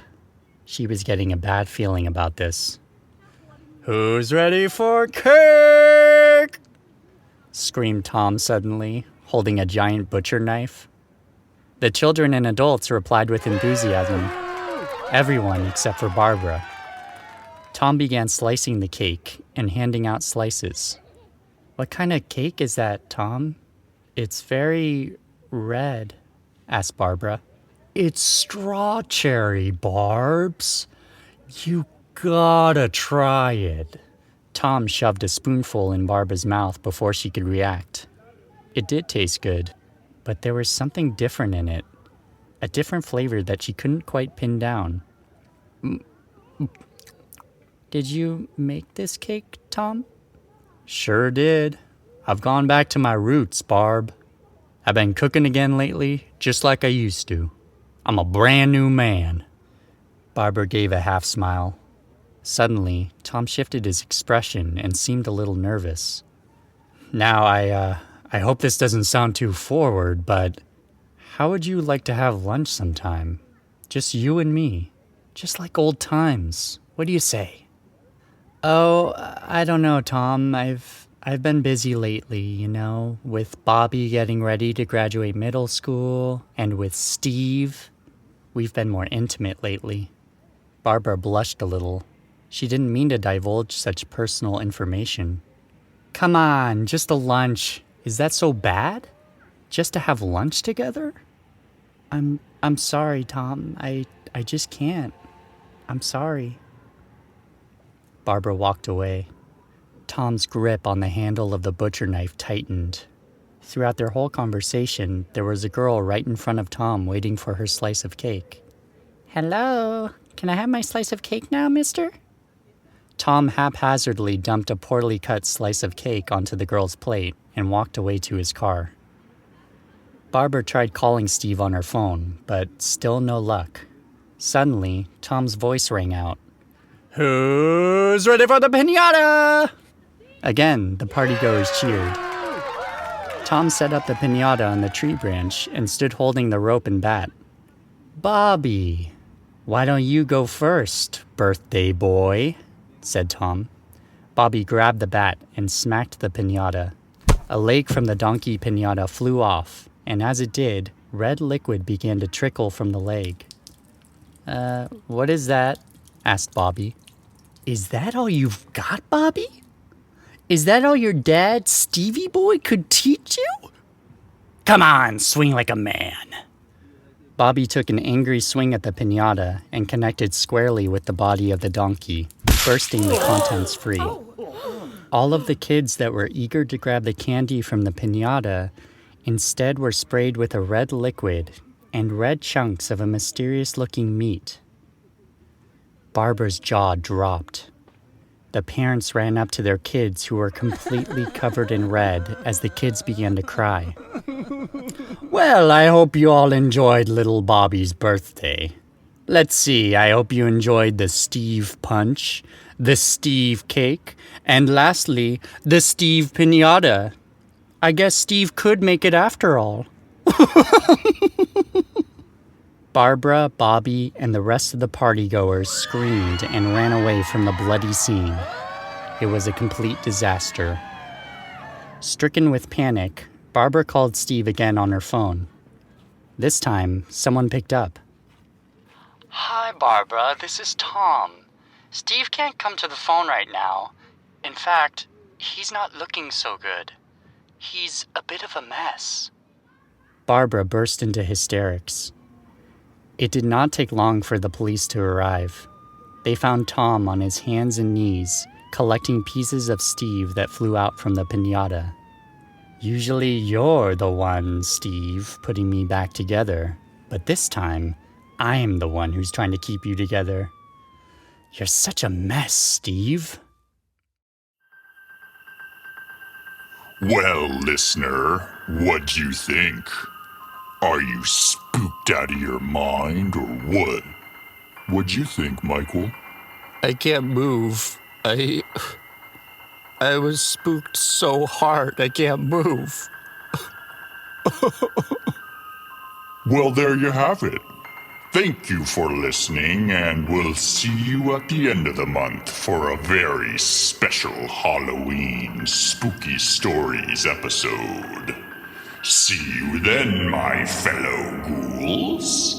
She was getting a bad feeling about this. "Who's ready for cake?" screamed Tom suddenly, holding a giant butcher knife. The children and adults replied with enthusiasm. Everyone except for Barbara. Tom began slicing the cake and handing out slices. "What kind of cake is that, Tom? It's very red," asked Barbara. "It's straw cherry, Barbs. You gotta try it." Tom shoved a spoonful in Barbara's mouth before she could react. It did taste good, but there was something different in it. A different flavor that she couldn't quite pin down. "Did you make this cake, Tom?" "Sure did. I've gone back to my roots, Barb. I've been cooking again lately, just like I used to. I'm a brand new man." Barbara gave a half smile. Suddenly, Tom shifted his expression and seemed a little nervous. "Now, I hope this doesn't sound too forward, but how would you like to have lunch sometime? Just you and me. Just like old times. What do you say?" "Oh, I don't know, Tom. I've been busy lately, you know, with Bobby getting ready to graduate middle school, and with Steve. We've been more intimate lately." Barbara blushed a little. She didn't mean to divulge such personal information. "Come on, just a lunch. Is that so bad? Just to have lunch together?" I'm sorry, Tom. I just can't. I'm sorry." Barbara walked away. Tom's grip on the handle of the butcher knife tightened. Throughout their whole conversation, there was a girl right in front of Tom waiting for her slice of cake. "Hello, can I have my slice of cake now, mister?" Tom haphazardly dumped a poorly cut slice of cake onto the girl's plate and walked away to his car. Barbara tried calling Steve on her phone, but still no luck. Suddenly, Tom's voice rang out. "Who's ready for the piñata?" Again, the partygoers cheered. Tom set up the piñata on the tree branch and stood holding the rope and bat. "Bobby, why don't you go first, birthday boy?" said Tom. Bobby grabbed the bat and smacked the piñata. A leg from the donkey piñata flew off, and as it did, red liquid began to trickle from the leg. What is that?" asked Bobby. "Is that all you've got, Bobby? Is that all your dad, Stevie boy, could teach you? Come on, swing like a man." Bobby took an angry swing at the piñata and connected squarely with the body of the donkey, bursting the contents free. All of the kids that were eager to grab the candy from the piñata instead were sprayed with a red liquid and red chunks of a mysterious-looking meat. Barbara's jaw dropped. The parents ran up to their kids who were completely covered in red as the kids began to cry. "Well, I hope you all enjoyed little Bobby's birthday. Let's see, I hope you enjoyed the Steve punch, the Steve cake, and lastly, the Steve piñata. I guess Steve could make it after all." Barbara, Bobby, and the rest of the partygoers screamed and ran away from the bloody scene. It was a complete disaster. Stricken with panic, Barbara called Steve again on her phone. This time, someone picked up. "Hi, Barbara. This is Tom. Steve can't come to the phone right now. In fact, he's not looking so good. He's a bit of a mess." Barbara burst into hysterics. It did not take long for the police to arrive. They found Tom on his hands and knees, collecting pieces of Steve that flew out from the piñata. "Usually you're the one, Steve, putting me back together. But this time, I'm the one who's trying to keep you together. You're such a mess, Steve." Well, listener, what'd you think? Are you spooked out of your mind or what? What'd you think, Michael? I can't move. I was spooked so hard I can't move. Well, there you have it. Thank you for listening, and we'll see you at the end of the month for a very special Halloween Spooky Stories episode. See you then, my fellow ghouls.